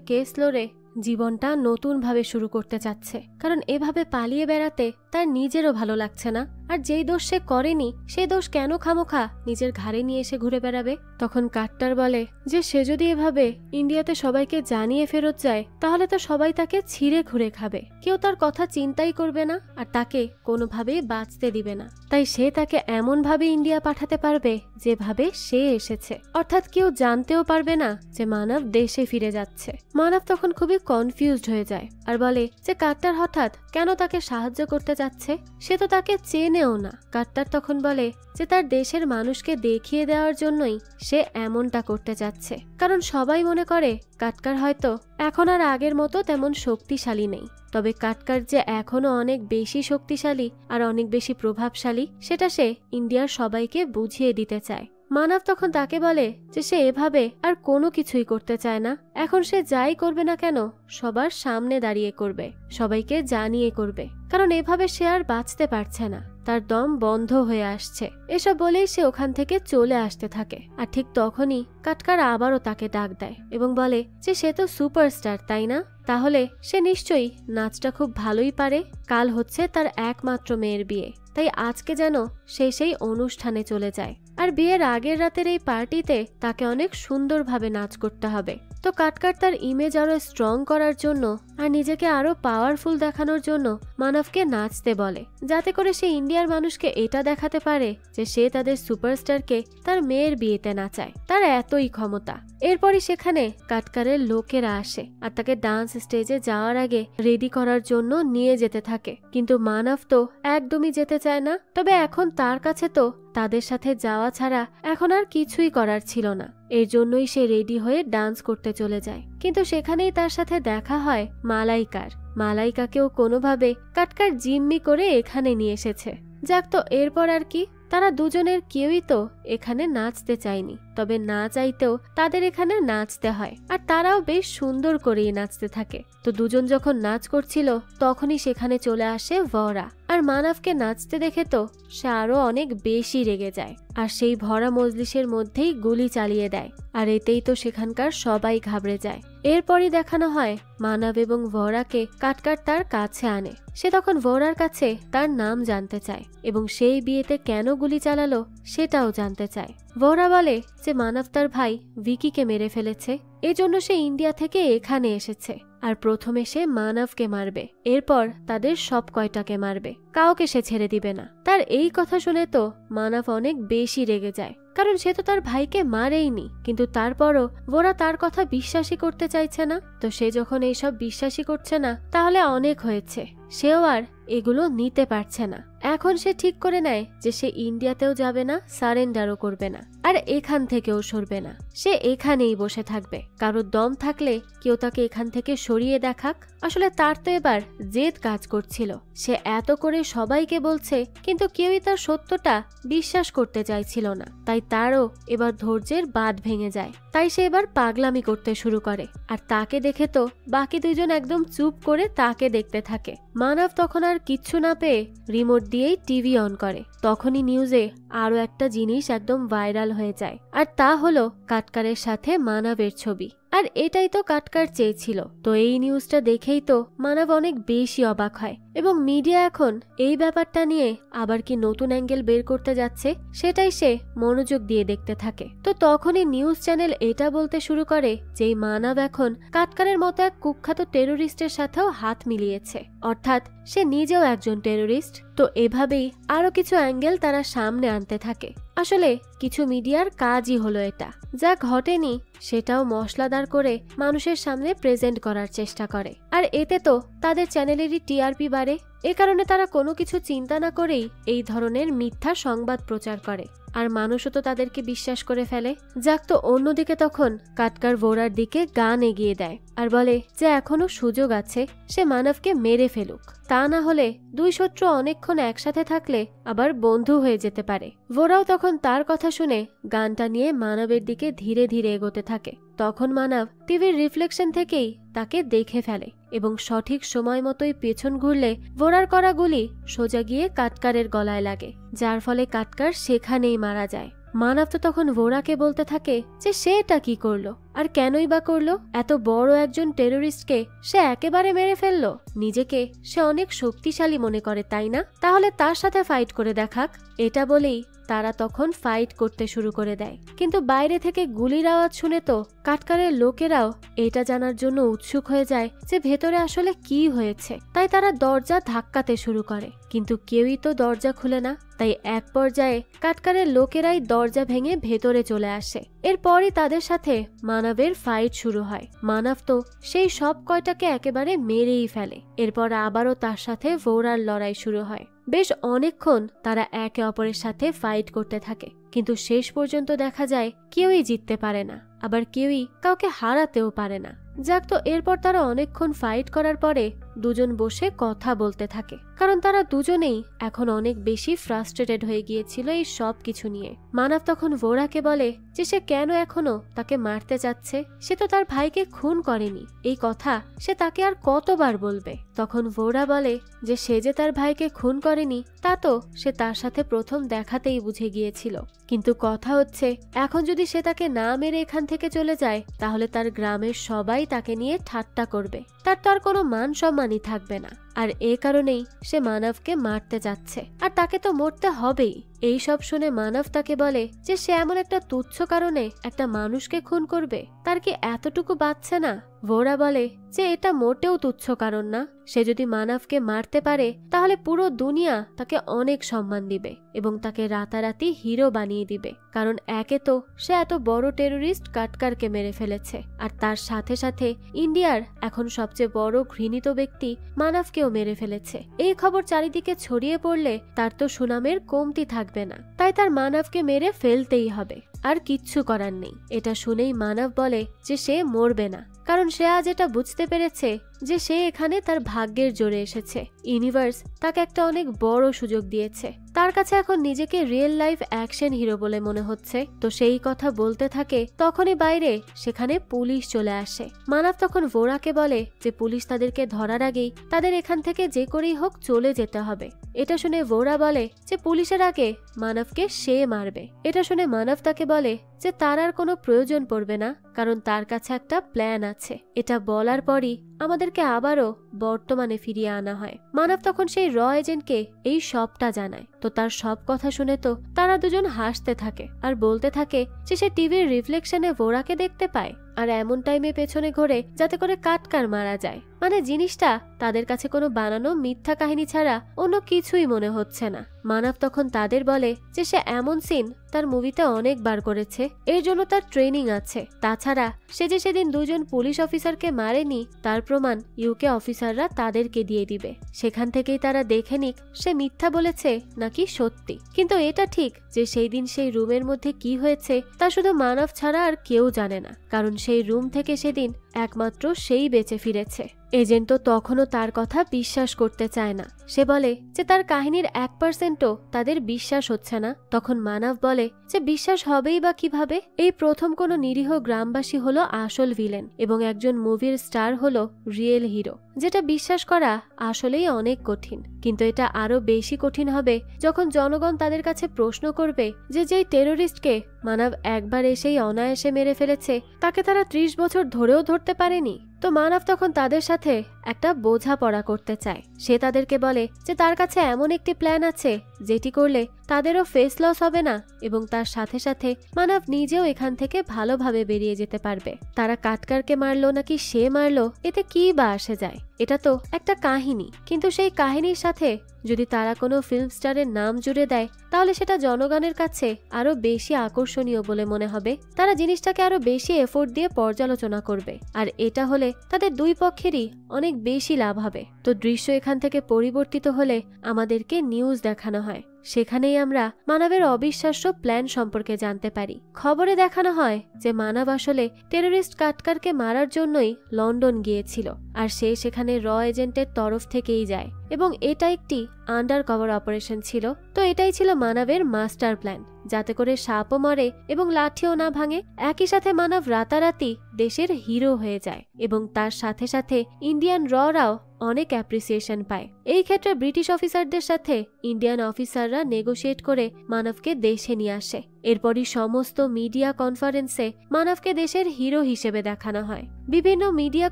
কেস লড়ে জীবনটা নতুন ভাবে শুরু করতে চাচ্ছে, কারণ এভাবে পালিয়ে বেড়াতে তার নিজেরও ভালো লাগছে না। আর যেই দোষ সে করেনি সেই দোষ কেন খামোখা নিজের ঘাড়ে নিয়ে এসে ঘুরে বেড়াবে। তখন কাট্টার বলে যে সে যদি এভাবে ইন্ডিয়াতে সবাইকে জানিয়ে ফেরত যায় তাহলে তো সবাই তাকে ছিঁড়ে খুঁড়ে খাবে, কেউ তার কথা চিন্তাই করবে না আর তাকে কোনোভাবেই বাঁচতে দিবে না। তাই সে তাকে এমন ভাবে ইন্ডিয়া পাঠাতে পারবে যেভাবে সে এসেছে, অর্থাৎ কেউ জানতেও পারবে না যে মানব দেশে ফিরে যাচ্ছে। মানব তখন খুবই কনফিউজড হয়ে যায় আর বলে যে কাট্টার হঠাৎ কেন তাকে সাহায্য করতে যাচ্ছে, সে তো তাকে চেনে চেনেও না। কাট্টার তখন বলে যে তার দেশের মানুষকে দেখিয়ে দেওয়ার জন্যই সে এমনটা করতে যাচ্ছে, কারণ সবাই মনে করে কাটকার হয়তো এখন আর আগের মতো তেমন শক্তিশালী নেই। তবে কাটকার যে এখনো অনেক বেশি শক্তিশালী আর অনেক বেশি প্রভাবশালী সেটা সে ইন্ডিয়ার সবাইকে বুঝিয়ে দিতে চায়। মানব তখন তাকে বলে যে সে এভাবে আর কোনো কিছুই করতে চায় না। এখন সে যাই করবে না কেন সবার সামনে দাঁড়িয়ে করবে, সবাইকে জানিয়ে করবে, কারণ এভাবে সে আর বাঁচতে পারছে না, তার দম বন্ধ হয়ে আসছে। এসব বলেই সে ওখান থেকে চলে আসতে থাকে। আর ঠিক তখনই কাটকার আবারও তাকে ডাক দেয় এবং বলে যে সে তো সুপারস্টার, তাই না? তাহলে সে নিশ্চয়ই নাচটা খুব ভালোই পারে। কাল হচ্ছে তার একমাত্র মেয়ের বিয়ে, তাই আজকে যেন সে সেই অনুষ্ঠানে চলে যায়। আর বিয়ের আগের রাতের এই পার্টিতে তাকে অনেক সুন্দরভাবে নাচ করতে হবে। তো কাটকার তার ইমেজ আরো স্ট্রং করার জন্য আর নিজেকে আরো পাওয়ারফুল দেখানোর জন্য মানবকে নাচতে বলে, যাতে করে সে ইন্ডিয়ার মানুষকে এটা দেখাতে পারে যে সে তাদের সুপারস্টারকে তার মেয়ের বিয়েতে নাচায়, তার এতই ক্ষমতা। এরপরই সেখানে কাটকারের লোকেরা আসে আর তাকে ডান্স স্টেজে যাওয়ার আগে রেডি করার জন্য নিয়ে যেতে থাকে, কিন্তু মানব তো একদমই যেতে চায় না। তবে এখন তার কাছে তো তাদের সাথে যাওয়া ছাড়া এখন আর কিছুই করার ছিল না, এর জন্যই সে রেডি হয়ে ডান্স করতে চলে যায়। কিন্তু সেখানেই তার সাথে দেখা হয় মালাইকার। মালাইকাকেও কোনোভাবে কাটকার জিম্মি করে এখানে নিয়ে এসেছে। যাক, তো এরপর আর কি, তারা দুজনের কেউই তো এখানে নাচতে চায়নি, তবে না চাইতেও তাদের এখানে নাচতে হয় আর তারাও বেশ সুন্দর করেই নাচতে থাকে। তো দুজন যখন নাচ করছিল তখনই সেখানে চলে আসে ভরা, আর মানবকে নাচতে দেখে তো সে আরো অনেক বেশি রেগে যায় আর সেই ভরা মজলিসের মধ্যেই গুলি চালিয়ে দেয়। আর এতেই তো সেখানকার সবাই ঘাবড়ে যায়। এরপরই দেখানো হয় মানব এবং ভরাকে কাটকার তার কাছে আনে। সে তখন ভরার কাছে তার নাম জানতে চায় এবং সেই বিয়েতে কেন গুলি চালালো সেটাও জানতে চায়। ভরা বলে যে মানব তার ভাই ভিকিকে মেরে ফেলেছে, এজন্য সে ইন্ডিয়া থেকে এখানে এসেছে আর প্রথমে সে মানবকে মারবে, এরপর তাদের সব কয়টাকে মারবে, কাউকে সে ছেড়ে দিবে না। তার এই কথা শুনে তো মানব অনেক বেশি রেগে যায়, কারণ সে তো তার ভাইকে মারেইনি, কিন্তু তারপরও ভরা তার কথা বিশ্বাসই করতে চাইছে না। তো সে যখন এইসব বিশ্বাসই করছে না তাহলে অনেক হয়েছে, সেও আর এগুলো নিতে পারছে না। এখন সে ঠিক করে নেয় যে সে ইন্ডিয়াতেও যাবে না, সারেন্ডারও করবে না, আর এখান থেকেও সরবে না। সে এখানেই বসে থাকবে, কারোর দম থাকলে কেউ তাকে এখান থেকে সরিয়ে দেখাক। আসলে তার তো এবার জেদ কাজ করছিল, সে এত করে সবাইকে বলছে কিন্তু কেউই তার সত্যটা বিশ্বাস করতে চাইছিল না, তাই তারও এবার ধৈর্যের বাঁধ ভেঙে যায়। তাই সে এবার পাগলামি করতে শুরু করে, আর তাকে দেখে তো বাকি দুইজন একদম চুপ করে তাকে দেখতে থাকে। মানব তখন আর কিচ্ছু না পেয়ে রিমোট দিয়েই টিভি অন করে। তখনই নিউজে আরো একটা জিনিস একদম ভাইরাল হয়ে যায়, আর তা হলো কাটকারের সাথে মানবের ছবি। আর এটাই তো কাটকার চেয়েছিল। তো এই নিউজটা দেখেই তো মানব অনেক বেশি অবাক হয় এবং মিডিয়া এখন এই ব্যাপারটা নিয়ে আবার কি নতুন অ্যাঙ্গেল বের করতে যাচ্ছে সেটাই সে মনোযোগ দিয়ে দেখতে থাকে। তো তখনই নিউজ চ্যানেল এটা বলতে শুরু করে যে এই মানব এখন কাটকারের মতো এক কুখ্যাত টেরোরিস্টের সাথেও হাত মিলিয়েছে, অর্থাৎ সে নিজেও একজন টেরোরিস্ট। তো এভাবেই আরো কিছু অ্যাঙ্গেল তারা সামনে আনতে থাকে। আসলে কিছু মিডিয়ার কাজই হলো এটা, যা ঘটেনি সেটাও মশলাদার করে মানুষের সামনে প্রেজেন্ট করার চেষ্টা করে, আর এতে তো তাদের চ্যানেলেরই টিআরপি বাড়ে। এ কারণে তারা কোনো কিছু চিন্তা না করেই এই ধরনের মিথ্যা সংবাদ প্রচার করে, আর মানুষও তো তাদেরকে বিশ্বাস করে ফেলে। যাক, তো অন্যদিকে তখন কাটকার ভোরার দিকে গান এগিয়ে দেয় আর বলে যে এখনো সুযোগ আছে, সে মানবকে মেরে ফেলুক, তা না হলে দুই শত্রু অনেকক্ষণ একসাথে থাকলে আবার বন্ধু হয়ে যেতে পারে। ভোরাও তখন তার কথা শুনে গানটা নিয়ে মানবের দিকে ধীরে ধীরে এগোতে থাকে। তখন মানব টিভির রিফ্লেকশন থেকেই তাকে দেখে ফেলে এবং সঠিক সময় মতোই পেছন ঘুরলে ভোরার করা গুলি সোজা গিয়ে কাটকারের গলায় লাগে, যার ফলে কাটকার সেখানেই মারা যায়। মানব তো তখন ভোরাকে বলতে থাকে যে সে এটা কি করলো আর কেনই বা করলো, এত বড় একজন টেরোরিস্টকে সে একেবারে মেরে ফেললো। নিজেকে সে অনেক শক্তিশালী মনে করে, তাই না? তাহলে তার সাথে ফাইট করে দেখাক। এটা বলেই তারা তখন ফাইট করতে শুরু করে দেয়, কিন্তু বাইরে থেকে গুলির আওয়াজ শুনে তো কাটকারের লোকেরাও এটা জানার জন্য উৎসুক হয়ে যায় যে ভেতরে আসলে কি হয়েছে। তাই তারা দরজা ধাক্কাতে শুরু করে, কিন্তু কেউই তো দরজা খুলে না। তাই এক পর্যায়ে কাটকারের লোকেরাই দরজা ভেঙে ভেতরে চলে আসে। এরপরই তাদের সাথে মানবের ফাইট শুরু হয়। মানব তো সেই সব কয়টাকে একেবারে মেরেই ফেলে। এরপর আবারও তার সাথে ভোরার লড়াই শুরু হয়। বেশ অনেকক্ষণ তারা একে অপরের সাথে ফাইট করতে থাকে, কিন্তু শেষ পর্যন্ত দেখা যায় কেউই জিততে পারে না, আবার কেউই কাউকে হারাতেও পারে না। যাক, তো এরপর তারা অনেকক্ষণ ফাইট করার পরে দুজন বসে কথা বলতে থাকে, কারণ তারা দুজনেই এখন অনেক বেশি ফ্রাস্ট্রেটেড হয়ে গিয়েছিল এই সব কিছু নিয়ে। মানব তখন ভোরাকে বলে যে সে কেন এখনো তাকে মারতে চাচ্ছে, সে তো তার ভাইকে খুন করেনি, এই কথা সে তাকে আর কতবার বলবে। তখন ভোরা বলে যে সে যে তার ভাইকে খুন করেনি তা তো সে তার সাথে প্রথম দেখাতেই বুঝে গিয়েছিল, কিন্তু কথা হচ্ছে এখন যদি সে তাকে না মেরে এখান থেকে চলে যায় তাহলে তার গ্রামের সবাই তাকে নিয়ে ঠাট্টা করবে, তার তো আর কোনো মান সম্মানই থাকবে না। আর এ কারণেই সে মানবকে মারতে যাচ্ছে, আর তাকে তো মরতে হবেই। এই সব শুনে মানব তাকে বলে যে সে এমন একটা তুচ্ছ কারণে একটা মানুষকে খুন করবে, তার কি এতটুকু বাচ্চা না? ভোরা বলে যে এটা মোটেও তুচ্ছ কারণ না, সে যদি মানবকে মারতে পারে তাহলে পুরো দুনিয়া তাকে অনেক সম্মান দিবে এবং তাকে রাতারাতি হিরো বানিয়ে দিবে, কারণ একে তো সে এত বড় টেরোরিস্ট কাটকারকে মেরে ফেলেছে, আর তার সাথে সাথে ইন্ডিয়ার এখন সবচেয়ে বড় ঘৃণিত ব্যক্তি মানবকেও মেরে ফেলেছে। এই খবর চারিদিকে ছড়িয়ে পড়লে তার তো সুনামের কমতি থাকবে না, তাই তার মানবকে মেরে ফেলতেই হবে, আর কিচ্ছু করার নেই। এটা শুনেই মানব বলে যে সে মরবে না, কারণ সে আজ এটা বুঝতে পেরেছে যে সে এখানে তার ভাগ্যের জোরে এসেছে। ইউনিভার্স তাকে একটা অনেক বড় সুযোগ দিয়েছে, তার কাছে এখন নিজেকে রিয়েল লাইফ অ্যাকশন হিরো বলে মনে হচ্ছে। তো সেই কথা বলতে থাকে, তখনই বাইরে সেখানে পুলিশ চলে আসে। মানব তখন ভোরাকে বলে যে পুলিশ তাদেরকে ধরার আগেই তাদের এখান থেকে যে করেই হোক চলে যেতে হবে। এটা শুনে ভোরা বলে যে পুলিশের আগে মানবকে সে মারবে। এটা শুনে মানব তাকে বলে যে তার আর কোনো প্রয়োজন পড়বে না, কারণ তার কাছে একটা প্ল্যান আছে। এটা বলার পরই আমাদেরকে আবারও বর্তমানে ফিরিয়ে আনা হয়। মানব তখন সেই র এজেন্টকে এই সবটা জানায়। তো তার সব কথা শুনে তো তারা দুজন হাসতে থাকে আর বলতে থাকে যে সে টিভির রিফ্লেকশনে ভোরাকে দেখতে পায়, আর এমন টাইমে পেছনে ঘোরে যাতে করে কাটকার মারা যায়। মানে জিনিসটা তাদের কাছে কোনো বানানো মিথ্যা কাহিনী ছাড়া অন্য কিছুই মনে হচ্ছে না। মানব তখন তাদের বলে যে সে এমন সিন তার মুভিতে অনেকবার করেছে, এর জন্য তার ট্রেনিং আছে। তাছাড়া সে যে সেদিন দুজন পুলিশ অফিসারকে মারেনি তার প্রমাণ ইউকে অফিসাররা তাদেরকে দিয়ে দিবে, সেখান থেকেই তারা দেখে নিক সে মিথ্যা বলেছে নাকি সত্যি। কিন্তু এটা ঠিক যে সেই দিন সেই রুমের মধ্যে কি হয়েছে তা শুধু মানব ছাড়া আর কেউ জানে না, কারণ সেই রুম থেকে সেদিন একমাত্র সেই বেঁচে ফিরেছে। এজেন্ট তো তখনও তার কথা বিশ্বাস করতে চায় না। সে বলে যে তার কাহিনীর 1%ও তাদের বিশ্বাস হচ্ছে না। তখন মানব বলে যে বিশ্বাস হবেই বা কিভাবে, এই প্রথম কোনো নিরীহ গ্রামবাসী হলো আসল ভিলেন এবং একজন মুভির স্টার হলো রিয়েল হিরো, যেটা বিশ্বাস করা আসলেই অনেক কঠিন। কিন্তু এটা আরো বেশি কঠিন হবে যখন জনগণ তাদের কাছে প্রশ্ন করবে যে যেই টেরোরিস্টকে মানব একবার এসেই অনায়াসে মেরে ফেলেছে তাকে তারা 30 বছর ধরেও ধরতে পারেনি। তো মানব তখন তাদের সাথে একটা বোঝাপড়া করতে চায়। সে তাদেরকে বলে যে তার কাছে এমন একটি প্ল্যান আছে যেটি করলে তাদেরও ফেস লস হবে না এবং তার সাথে সাথে মানব নিজেও এখান থেকে ভালোভাবে বেরিয়ে যেতে পারবে। তারা কাটকারকে মারলো নাকি সে মারলো এতে কি বা আসে যায়, এটা তো একটা কাহিনী। কিন্তু সেই কাহিনীর সাথে যদি তারা কোনো ফিল্ম স্টারের নাম জুড়ে দেয় তাহলে সেটা জনগণের কাছে আরো বেশি আকর্ষণীয় বলে মনে হবে। তারা জিনিসটাকে আরো বেশি এফোর্ট দিয়ে পর্যালোচনা করবে, আর এটা হলে তাদের দুই পক্ষেরই অনেক বেশি লাভ হবে। তো দৃশ্য এখান থেকে পরিবর্তিত হলে আমাদেরকে নিউজ দেখানো হয়। সেখানেই আমরা মানবের অবিশ্বাস্য প্ল্যান সম্পর্কে জানতে পারি। খবরে দেখানো হয় যে মানব আসলে টেরোরিস্ট কাটকারকে মারার জন্যই লন্ডন গিয়েছিল, আর সে সেখানে র এজেন্টের তরফ থেকেই যায় এবং এটা একটি আন্ডার কভার অপারেশন ছিল। তো এটাই ছিল মানবের মাস্টার প্ল্যান, যাতে করে সাপও মরে এবং লাঠিও না ভাঙে। একই সাথে মানব রাতারাতি দেশের হিরো হয়ে যায় এবং তার সাথে সাথে ইন্ডিয়ান ররাও অনেক অ্যাপ্রিসিয়েশন পায়। এই ক্ষেত্রে ব্রিটিশ অফিসারদের সাথে ইন্ডিয়ান অফিসাররা নেগোশিয়েট করে মানবকে দেশে নিয়ে আসে। এরপরই সমস্ত মিডিয়া কনফারেন্সে মানবকে দেশের হিরো হিসেবে দেখানো হয়। বিভিন্ন মিডিয়া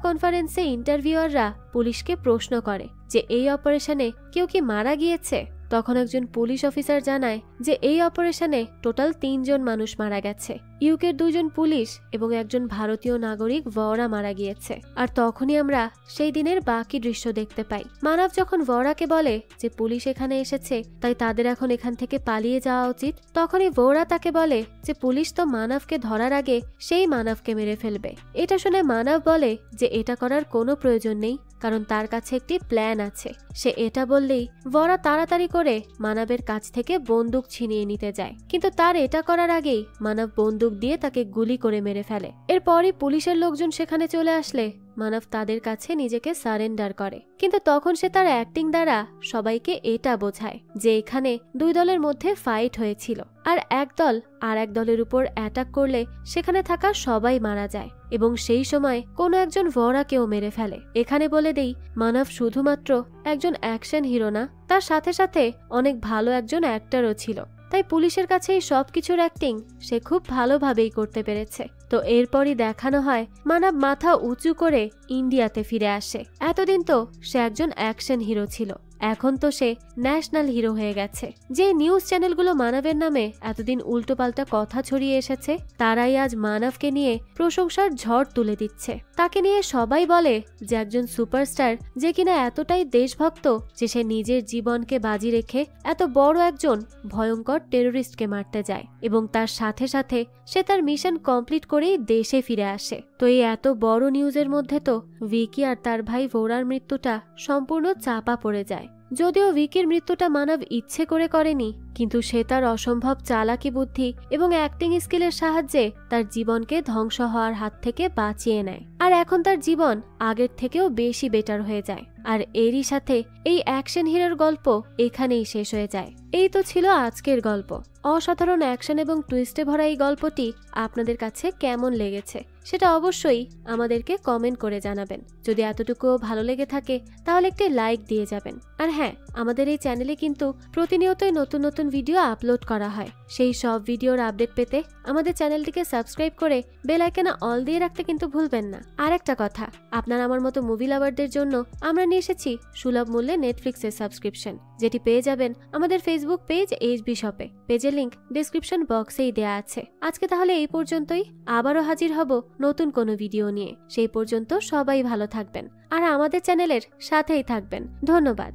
কনফারেন্সে ইন্টারভিউয়াররা পুলিশকে প্রশ্ন করে যে এই অপারেশনে কেউ কি মারা গিয়েছে। তখন একজন পুলিশ অফিসার জানায় যে এই অপারেশনে টোটাল 3 জন মানুষ মারা গেছে। ইউকের 2 জন পুলিশ এবং একজন ভারতীয় নাগরিক ভরা মারা গিয়েছে। আর তখনই আমরা সেই দিনের বাকি দৃশ্য দেখতে পাই। মানব যখন ভরাকে বলে যে পুলিশ এখানে এসেছে, তাই তাদের এখন এখান থেকে পালিয়ে যাওয়া উচিত, তখনই ভরা তাকে বলে যে পুলিশ তো মানবকে ধরার আগে সেই মানবকে মেরে ফেলবে। এটা শুনে মানব বলে যে এটা করার কোনো প্রয়োজন নেই, কারণ তার কাছে একটি প্ল্যান আছে। সে এটা বললেই ভরা তাড়াতাড়ি করে মানবের কাছ থেকে বন্দুক ছিনিয়ে নিতে যায়, কিন্তু তার এটা করার আগেই মানব বন্দুক দিয়ে তাকে গুলি করে মেরে ফেলে। এরপরই পুলিশের লোকজন সেখানে চলে আসলে মানব তাদের কাছে নিজেকে সারেন্ডার করে, কিন্তু তখন সে তার অ্যাক্টিং দ্বারা সবাইকে এটা বোঝায় যে এখানে 2 দলের মধ্যে ফাইট হয়েছিল, আর এক দল আর এক দলের উপর অ্যাটাক করলে সেখানে থাকা সবাই মারা যায়, এবং সেই সময় কোনো একজন ভরাকেও মেরে ফেলে। এখানে বলে দেই, মানব শুধুমাত্র একজন অ্যাকশন হিরো না, তার সাথে সাথে অনেক ভালো একজন অ্যাক্টরও ছিল। তাই পুলিশের কাছে এই সবকিছুর অ্যাক্টিং সে খুব ভালোভাবেই করতে পেরেছে। তো এরপরই দেখানো হয় মানব মাথা উঁচু করে ইন্ডিয়াতে ফিরে আসে। এতদিন তো সে একজন অ্যাকশন হিরো ছিল, এখন তো সে ন্যাশনাল হিরো হয়ে গেছে। যে নিউজ চ্যানেলগুলো মানবের নামে এতদিন উল্টোপাল্টা কথা ছড়িয়ে এসেছে, তারাই আজ মানবকে নিয়ে প্রশংসার ঝড় তুলে দিচ্ছে। তাকে নিয়ে সবাই বলে যে একজন সুপারস্টার, যে কিনা এতটাই দেশভক্ত যে সে নিজের জীবনকে বাজি রেখে এত বড় একজন ভয়ঙ্কর টেরোরিস্টকে মারতে যায়, এবং তার সাথে সাথে সে তার মিশন কমপ্লিট করেই দেশে ফিরে আসে। তো এই এত বড় নিউজের মধ্যে তো ভিকি আর তার ভাই ভোরার মৃত্যুটা সম্পূর্ণ চাপা পড়ে যায়। যদিও ভিকির মৃত্যুটা মানব ইচ্ছে করে করেনি, কিন্তু সে তার অসম্ভব চালাকি বুদ্ধি এবং অ্যাক্টিং স্কিলের সাহায্যে তার জীবনকে ধ্বংস হওয়ার হাত থেকে বাঁচিয়ে নেয়। আর এখন তার জীবন আগের থেকেও বেশি বেটার হয়ে যায়। আর এরই সাথে এই অ্যাকশন হিরোর গল্প এখানেই শেষ হয়ে যায়। এই তো ছিল আজকের গল্প। অসাধারণ অ্যাকশন এবং টুইস্টে ভরা এই গল্পটি আপনাদের কাছে কেমন লেগেছে সেটা অবশ্যই আমাদেরকে কমেন্ট করে জানাবেন। যদি এতটুকুও ভালো লেগে থাকে তাহলে একটি লাইক দিয়ে যাবেন। আর হ্যাঁ, আমাদের এই চ্যানেলে কিন্তু প্রতিনিয়তই নতুন নতুন ভিডিও আপলোড করা হয়। সেই সব ভিডিওর আপডেট পেতে আমাদের চ্যানেলটিকে সাবস্ক্রাইব করে বেল আইকনে অল দিয়ে রাখতে কিন্তু ভুলবেন না। আর একটা কথা, আপনার আমার মতো মুভি লাভারদের জন্য আমরা নিয়ে এসেছি সুলভ মূল্যে নেটফ্লিক্সের সাবস্ক্রিপশন, যেটি পেয়ে যাবেন আমাদের ফেসবুক পেজ এইচবি শপে। পেজের লিংক ডিসক্রিপশন বক্সেই দেয়া আছে। আজকে তাহলে এই পর্যন্তই, আবারও হাজির হব নতুন কোনো ভিডিও নিয়ে। সেই পর্যন্ত সবাই ভালো থাকবেন আর আমাদের চ্যানেলের সাথেই থাকবেন। ধন্যবাদ।